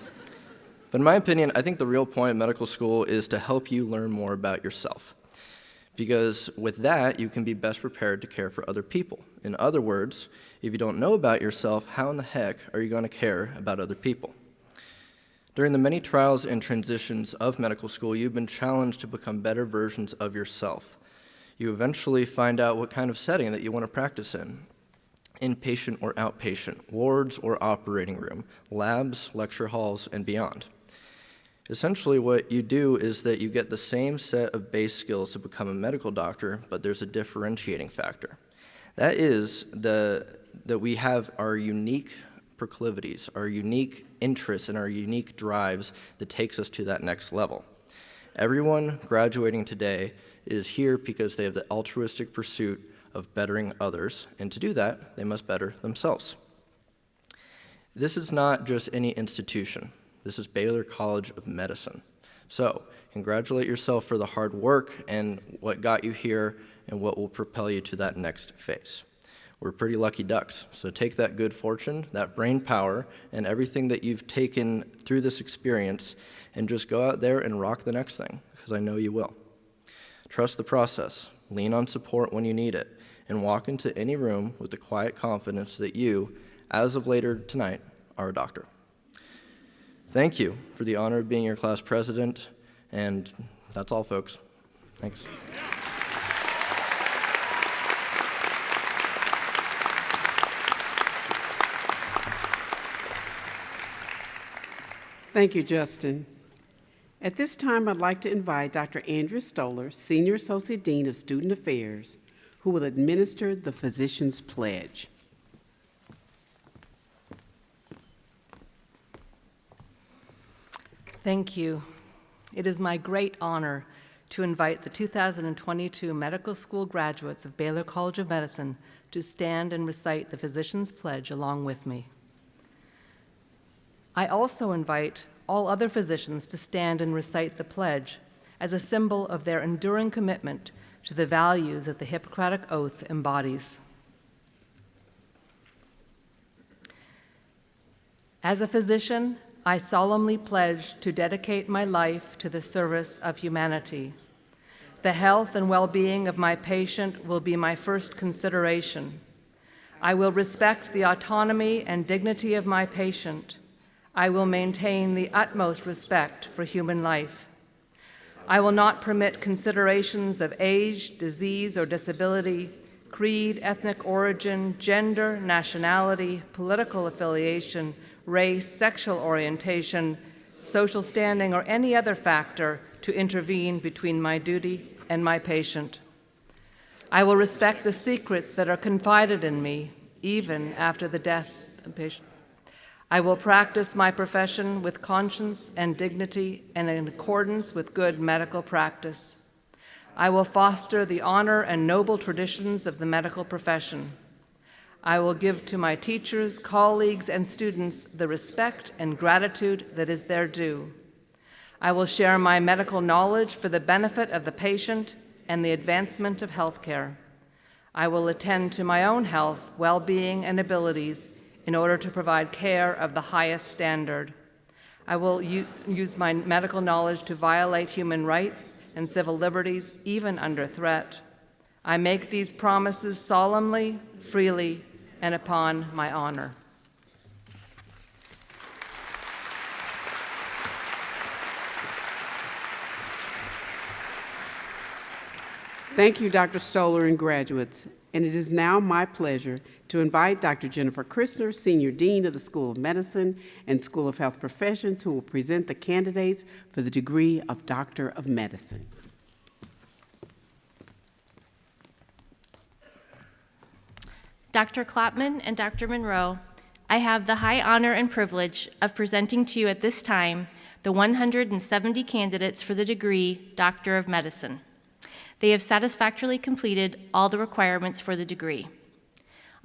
in my opinion, I think the real point of medical school is to help you learn more about yourself. Because with that, you can be best prepared to care for other people. In other words, if you don't know about yourself, how in the heck are you going to care about other people? During the many trials and transitions of medical school, you've been challenged to become better versions of yourself. You eventually find out what kind of setting that you want to practice in. Inpatient or outpatient, wards or operating room, labs, lecture halls, and beyond. Essentially, what you do is that you get the same set of base skills to become a medical doctor, but there's a differentiating factor. That is that we have our unique proclivities, our unique interests, and our unique drives that takes us to that next level. Everyone graduating today is here because they have the altruistic pursuit of bettering others, and to do that, they must better themselves. This is not just any institution. This is Baylor College of Medicine. So, congratulate yourself for the hard work and what got you here and what will propel you to that next phase. We're pretty lucky ducks, so take that good fortune, that brain power, and everything that you've taken through this experience and just go out there and rock the next thing, because I know you will. Trust the process, lean on support when you need it, and walk into any room with the quiet confidence that you, as of later tonight, are a doctor. Thank you for the honor of being your class president, and that's all, folks. Thanks. Thank you, Justin. At this time, I'd like to invite Dr. Andrew Stoller, Senior Associate Dean of Student Affairs, who will administer the Physician's Pledge. Thank you. It is my great honor to invite the 2022 medical school graduates of Baylor College of Medicine to stand and recite the Physician's Pledge along with me. I also invite all other physicians to stand and recite the pledge as a symbol of their enduring commitment to the values that the Hippocratic Oath embodies. As a physician, I solemnly pledge to dedicate my life to the service of humanity. The health and well-being of my patient will be my first consideration. I will respect the autonomy and dignity of my patient. I will maintain the utmost respect for human life. I will not permit considerations of age, disease, or disability, creed, ethnic origin, gender, nationality, political affiliation, race, sexual orientation, social standing, or any other factor to intervene between my duty and my patient. I will respect the secrets that are confided in me, even after the death of the patient. I will practice my profession with conscience and dignity and in accordance with good medical practice. I will foster the honor and noble traditions of the medical profession. I will give to my teachers, colleagues, and students the respect and gratitude that is their due. I will share my medical knowledge for the benefit of the patient and the advancement of healthcare. I will attend to my own health, well-being, and abilities in order to provide care of the highest standard. I will use my medical knowledge to violate human rights and civil liberties, even under threat. I make these promises solemnly, freely, and upon my honor. Thank you, Dr. Stoller and graduates. And it is now my pleasure to invite Dr. Jennifer Christner, Senior Dean of the School of Medicine and School of Health Professions, who will present the candidates for the degree of Doctor of Medicine. Dr. Kloppman and Dr. Monroe, I have the high honor and privilege of presenting to you at this time the 170 candidates for the degree Doctor of Medicine. They have satisfactorily completed all the requirements for the degree.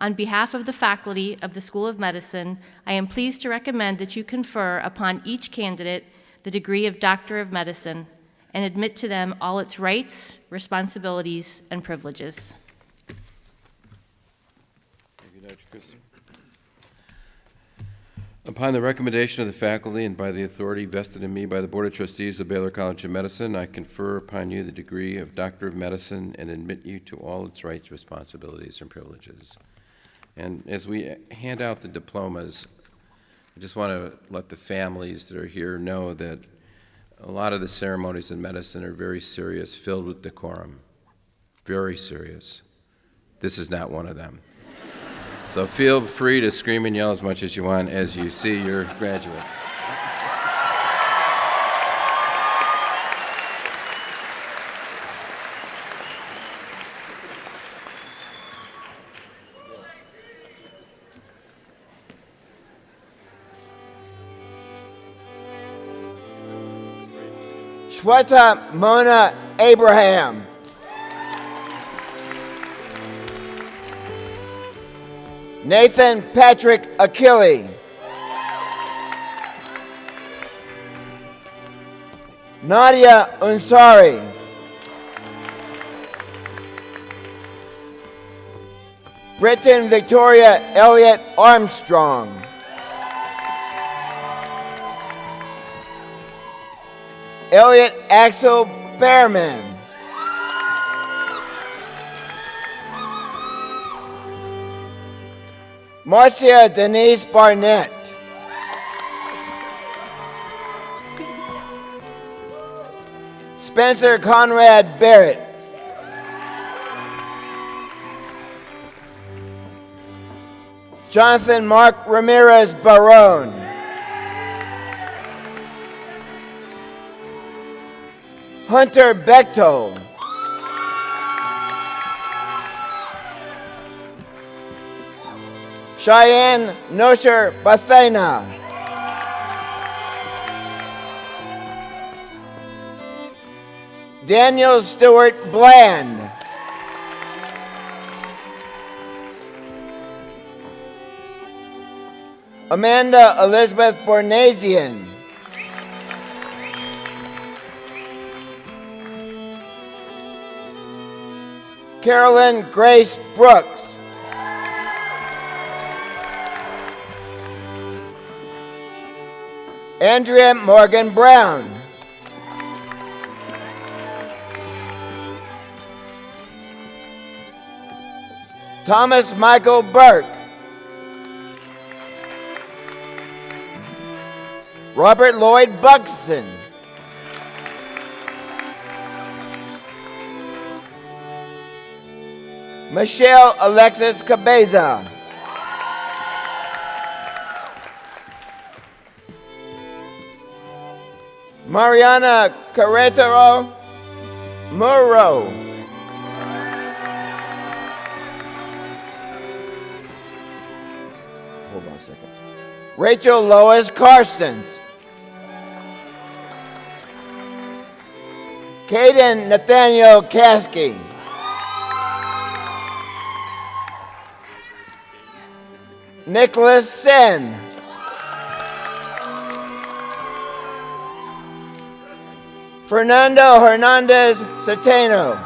On behalf of the faculty of the School of Medicine, I am pleased to recommend that you confer upon each candidate the degree of Doctor of Medicine and admit to them all its rights, responsibilities, and privileges. Thank you, Dr. Christopher. Upon the recommendation of the faculty and by the authority vested in me by the Board of Trustees of Baylor College of Medicine, I confer upon you the degree of Doctor of Medicine and admit you to all its rights, responsibilities, and privileges. And as we hand out the diplomas, I just want to let the families that are here know that a lot of the ceremonies in medicine are very serious, filled with decorum. Very serious. This is not one of them. So feel free to scream and yell as much as you want as you see your graduate. Shweta Mona Abraham. Nathan Patrick Achille. Nadia Unsari. Britton Victoria Elliott Armstrong. Elliot Axel Behrman. Marcia Denise Barnett. Spencer Conrad Barrett. Jonathan Mark Ramirez Barone. Hunter Bechtel. Cheyenne Nosher Bathena. Daniel Stewart Bland. Amanda Elizabeth Bornasian. Carolyn Grace Brooks. Andrea Morgan Brown. Thomas Michael Burke. Robert Lloyd Buxton. Michelle Alexis Cabeza. Mariana Carretero Muro. Hold on a second. Rachel Lois Karstens. Caden Nathaniel Caskey. Nicholas Sen. Fernando Hernandez Satano.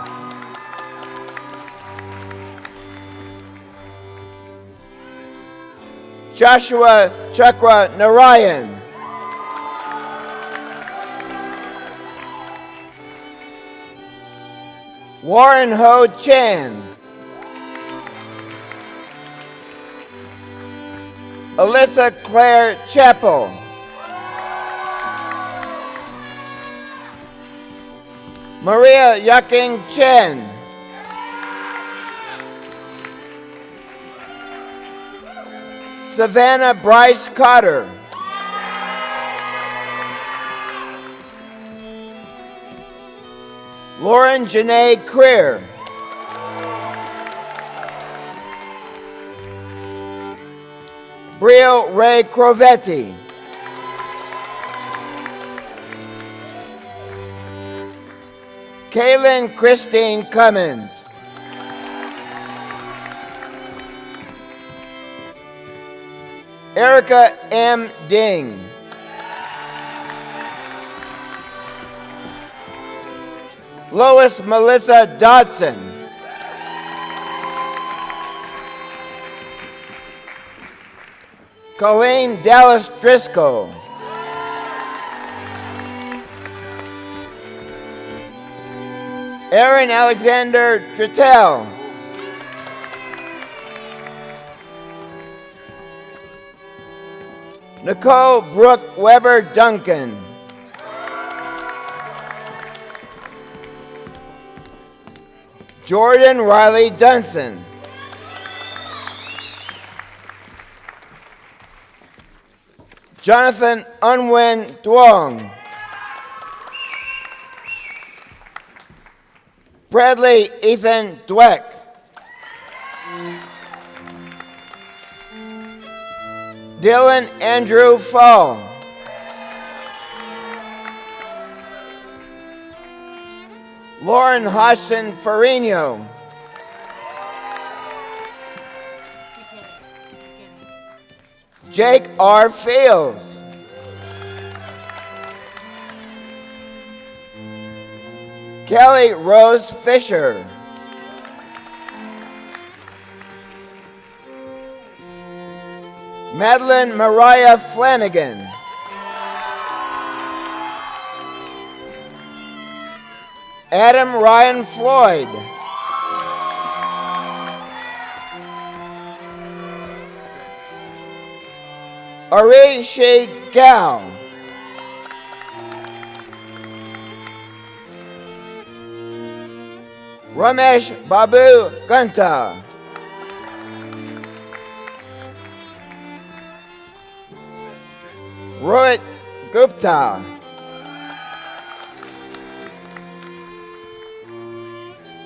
Joshua Chakra Narayan. Warren Ho Chan. Alyssa Claire Chappell. Maria Yaking Chen. Savannah Bryce Cotter. Lauren Janae Creer. Brio Ray Crovetti. Kaylin Christine Cummins. Erica M. Ding. Lois Melissa Dodson. Colleen Dallas Driscoll. Aaron Alexander Drittel. Nicole Brooke Weber Duncan. Jordan Riley Dunson. Jonathan Unwin Duong. Bradley Ethan Dweck. Dylan Andrew Fall. Lauren Hodgson Farino. Jake R. Fields. Kelly Rose Fisher. Madeline Mariah Flanagan. Adam Ryan Floyd. Ari Shea Gao. Ramesh Babu Ganta. Rohit Gupta.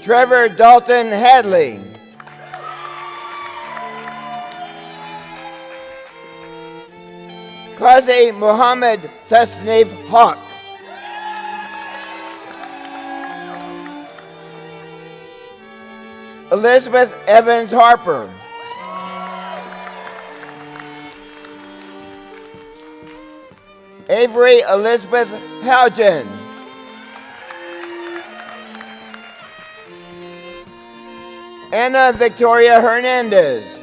Trevor Dalton Hadley. Qazi Muhammad Tasnif Haq. Elizabeth Evans Harper. Avery Elizabeth Haugen. Anna Victoria Hernandez.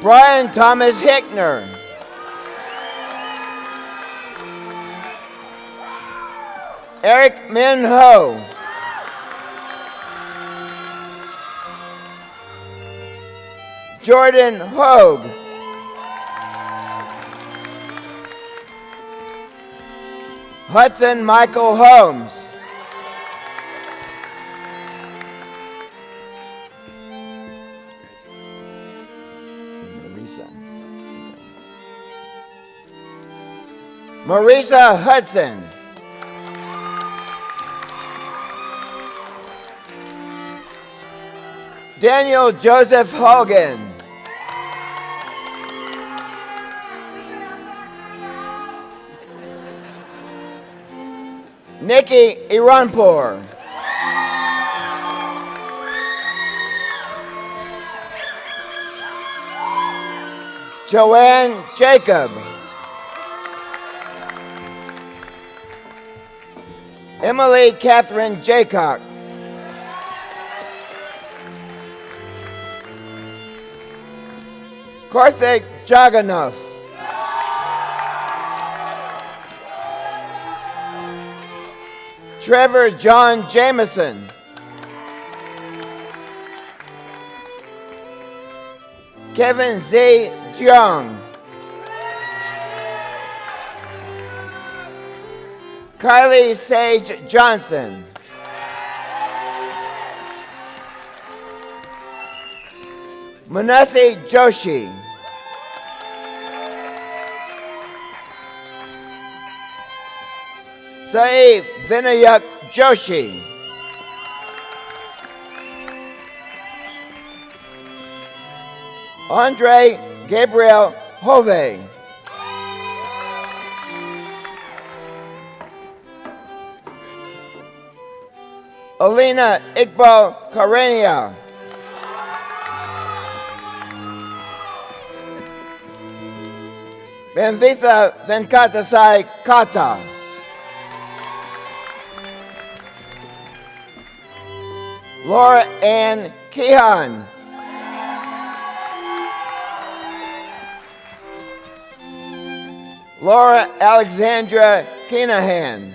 Brian Thomas Hickner. Eric Min Ho. Jordan Hogue. Hudson Michael Holmes. Marisa Hudson. Daniel Joseph Hogan. Nikki Iranpour. Joanne Jacob. Emily Catherine Jaycox. Karthik Jagannath. Trevor John Jameson. Kevin Z. Jiang. Kylie Sage Johnson. Manasi Joshi. Saeed Vinayak Joshi. Andre Gabriel Hove. Alina Iqbal Karenia. Benvitha Venkatasai Kata. Laura Ann Kehan. Laura Alexandra Kinahan.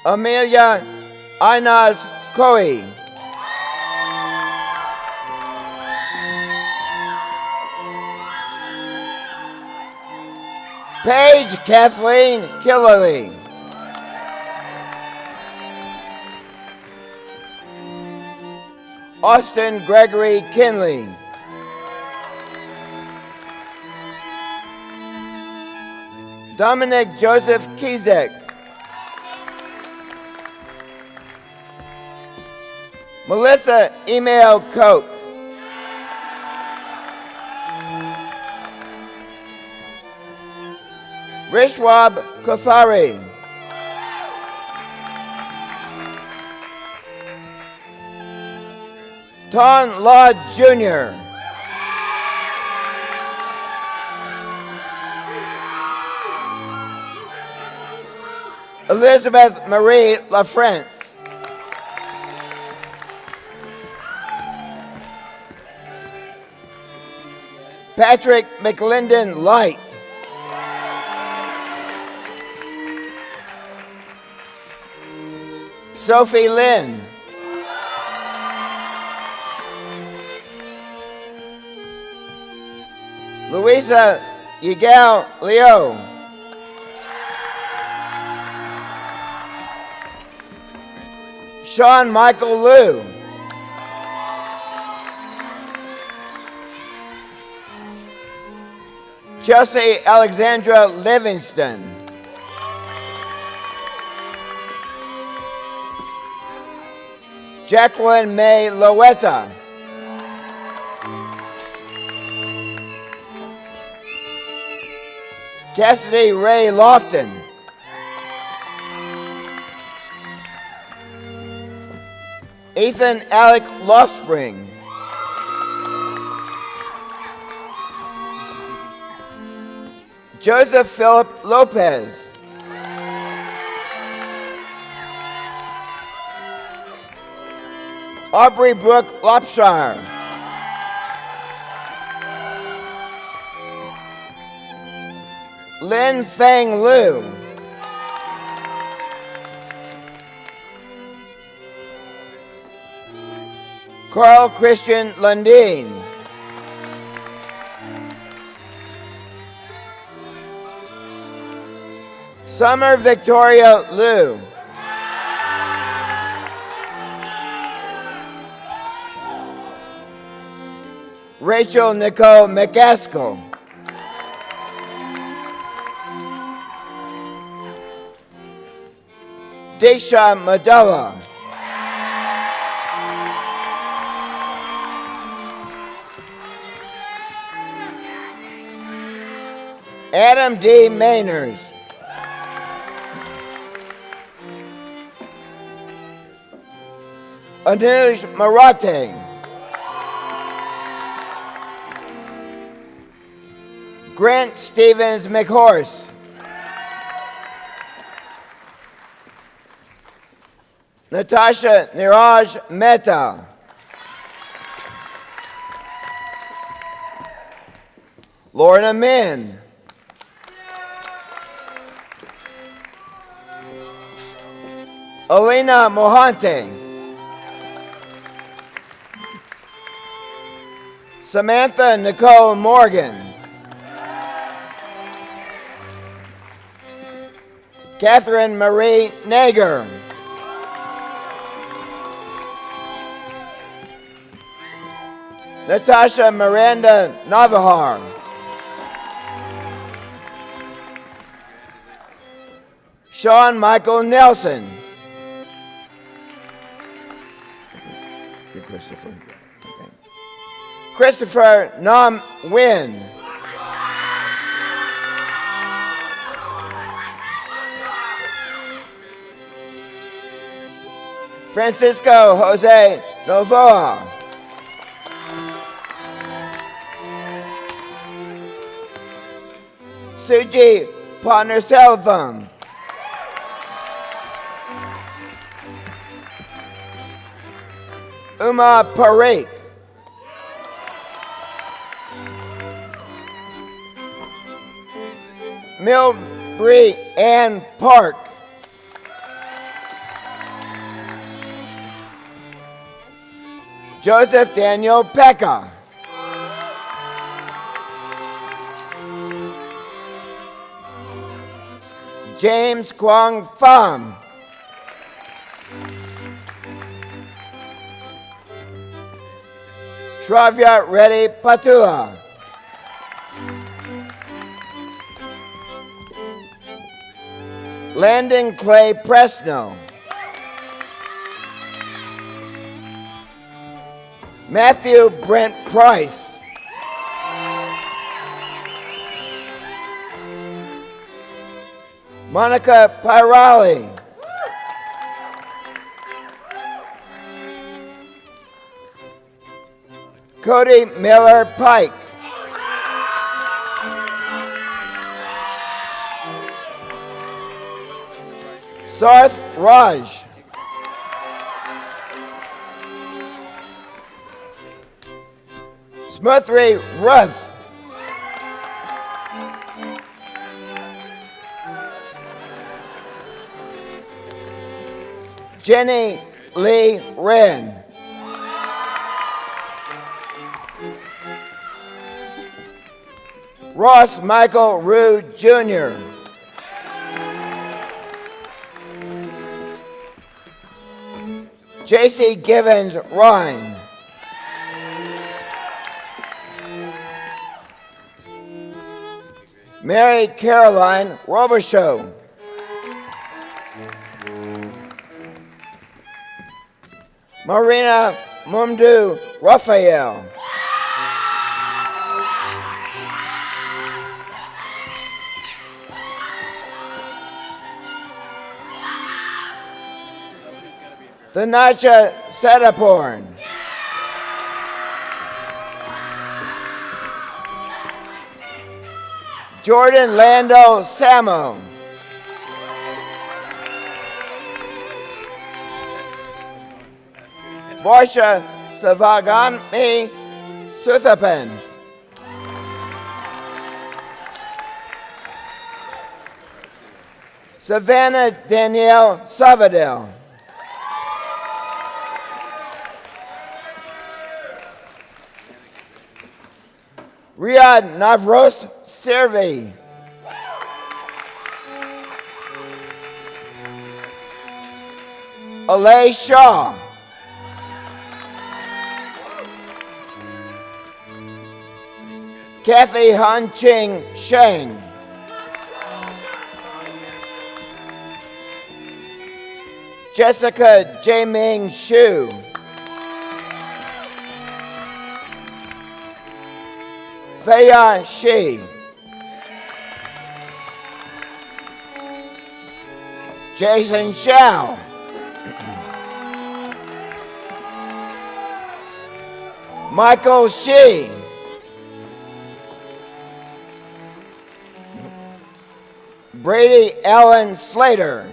Amelia Inaz Coe. Paige Kathleen Killerly. Austin Gregory Kinley. Dominic Joseph Kizek. Melissa Email Koch. Rishwab Kothari. Ton Law Jr. Elizabeth Marie LaFrance. Patrick McLendon Light. Sophie Lynn. Louisa Yigal Leo. Sean Michael Liu. Chelsea Alexandra Livingston. Jacqueline May Loetta. Cassidy Ray Lofton. Ethan Alec Loftspring. Joseph Philip Lopez. Aubrey Brooke Lopshire. Lin Feng Liu. Carl Christian Lundeen. Summer Victoria Liu. Rachel Nicole McCaskill. Desha Madella. Adam D. Mainers. Anuj Marathe. Grant Stevens McHorse. Natasha Niraj Mehta. Lorna Min. Elena Mohante. Samantha Nicole Morgan. Catherine Marie Nager. Natasha Miranda Navahar. Sean Michael Nelson. Christopher. Okay. Christopher Nam Win. Francisco Jose Novoa. Suji Partnerselvam. Uma Parikh. Milbree Ann Park. Joseph Daniel Pekka. James Kwong Pham. Shravya Reddy Patula. Landon Clay Presno. Matthew Brent Price. Monica Pirali. Cody Miller Pike. Sarth Raj. Smurthry Ruth. Jenny Lee Wren. Ross Michael Rue Jr. J.C. Givens Rhine. Mary Caroline Robichaud. Marina Mumdu Raphael. Tanacha Setaporn. Jordan Lando Samo. Varsha Savagami Suthapan. Savannah Danielle Savadell. Riyad Navros Servi. Alay Shaw. Kathy Han Ching Sheng. Jessica Jaeming Xu. Feya Shi. Jason Shao. Michael Shi. Brady Allen Slater.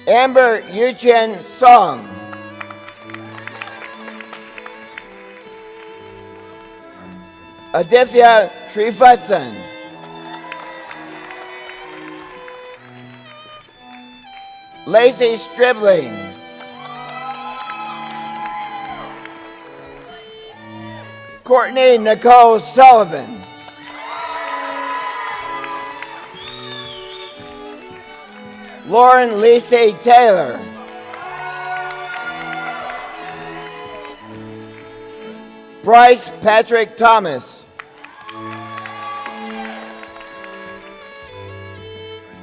Amber Yuchen Song. Aditya Srivatsan. Lacey Stribling. Courtney Nicole Sullivan. Lauren Lacey Taylor. Bryce Patrick Thomas.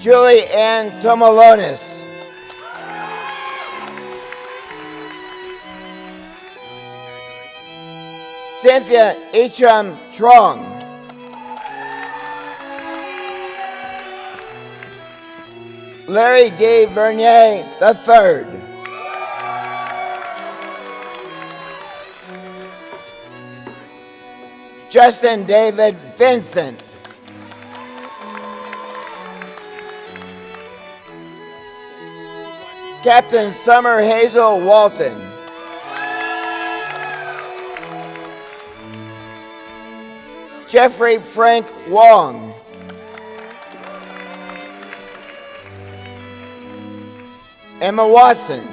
Julie Ann Tomalonis. Cynthia Icham Trong. Larry D. Vernier III. Justin David Vincent. Captain Summer Hazel Walton. Jeffrey Frank Wong. Emma Watson.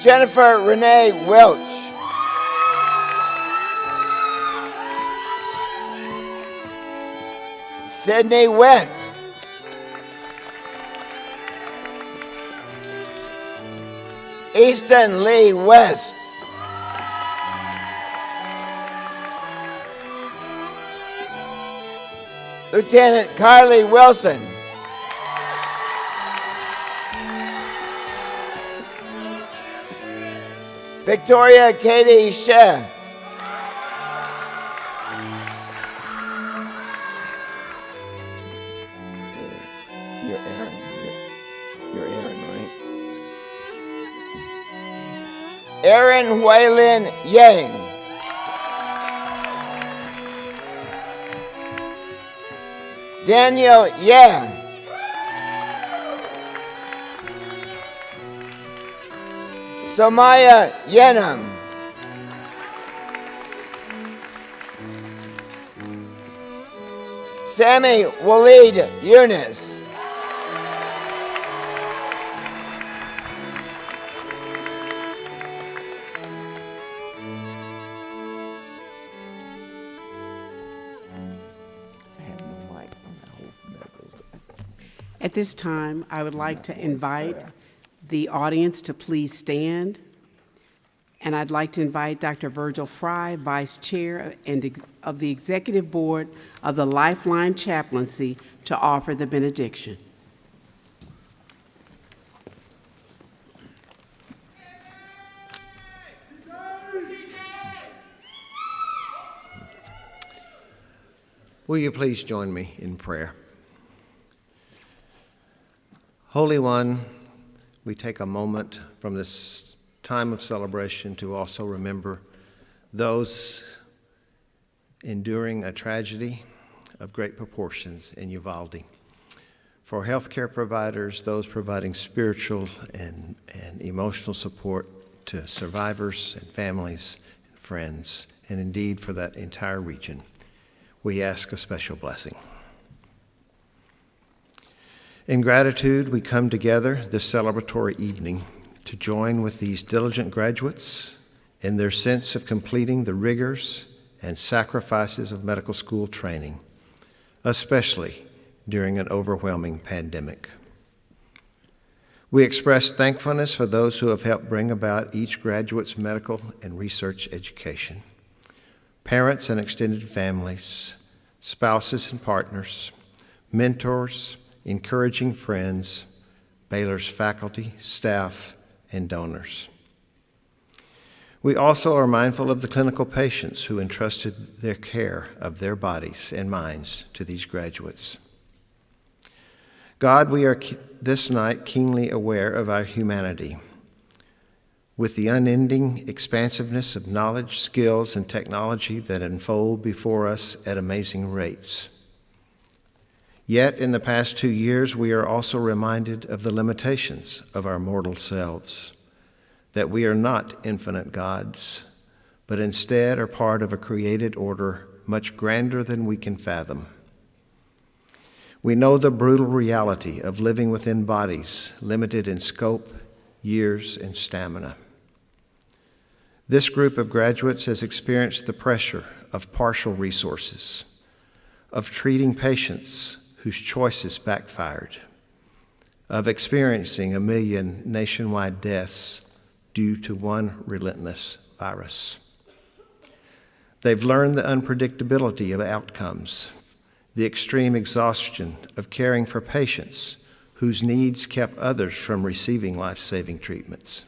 Jennifer Renee Welch. Sydney Wendt. Easton Lee West. Lieutenant Kylie Wilson. Victoria Katie Sheh. You're Aaron. You're Aaron, right? Aaron Huaylin Yang. Daniel Yang. Samaya Yenam. Sammy Waleed Yunus. At this time, I would like to invite the audience to please stand. And I'd like to invite Dr. Virgil Fry, Vice Chair of the Executive Board of the Lifeline Chaplaincy, to offer the benediction. Will you please join me in prayer? Holy One, we take a moment from this time of celebration to also remember those enduring a tragedy of great proportions in Uvalde. For healthcare providers, those providing spiritual and emotional support to survivors and families and friends, and indeed for that entire region, we ask a special blessing. In gratitude, we come together this celebratory evening to join with these diligent graduates in their sense of completing the rigors and sacrifices of medical school training, especially during an overwhelming pandemic. We express thankfulness for those who have helped bring about each graduate's medical and research education, parents and extended families, spouses and partners, mentors, encouraging friends, Baylor's faculty, staff, and donors. We also are mindful of the clinical patients who entrusted their care of their bodies and minds to these graduates. God, we are this night keenly aware of our humanity. With the unending expansiveness of knowledge, skills, and technology that unfold before us at amazing rates. Yet, in the past 2 years, we are also reminded of the limitations of our mortal selves, that we are not infinite gods, but instead are part of a created order much grander than we can fathom. We know the brutal reality of living within bodies limited in scope, years, and stamina. This group of graduates has experienced the pressure of partial resources, of treating patients whose choices backfired, of experiencing 1 million nationwide deaths due to one relentless virus. They've learned the unpredictability of outcomes, the extreme exhaustion of caring for patients whose needs kept others from receiving life-saving treatments.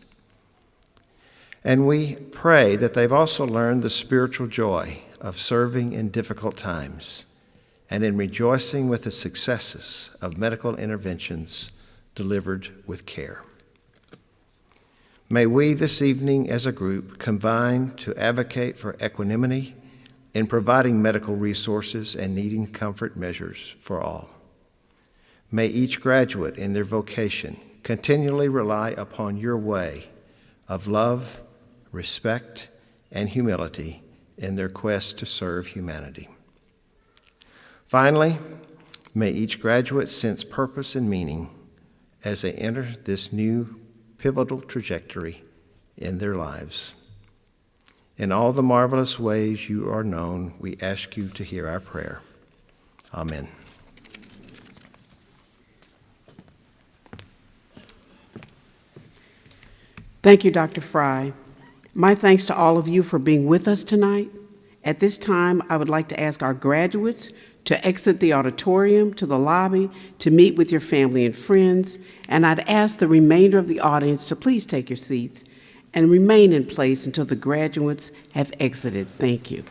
And we pray that they've also learned the spiritual joy of serving in difficult times and in rejoicing with the successes of medical interventions delivered with care. May we this evening as a group combine to advocate for equanimity in providing medical resources and needing comfort measures for all. May each graduate in their vocation continually rely upon your way of love, respect, and humility in their quest to serve humanity. Finally, may each graduate sense purpose and meaning as they enter this new pivotal trajectory in their lives. In all the marvelous ways you are known, we ask you to hear our prayer. Amen. Thank you, Dr. Fry. My thanks to all of you for being with us tonight. At this time, I would like to ask our graduates to exit the auditorium to the lobby to meet with your family and friends, and I'd ask the remainder of the audience to please take your seats and remain in place until the graduates have exited. Thank you.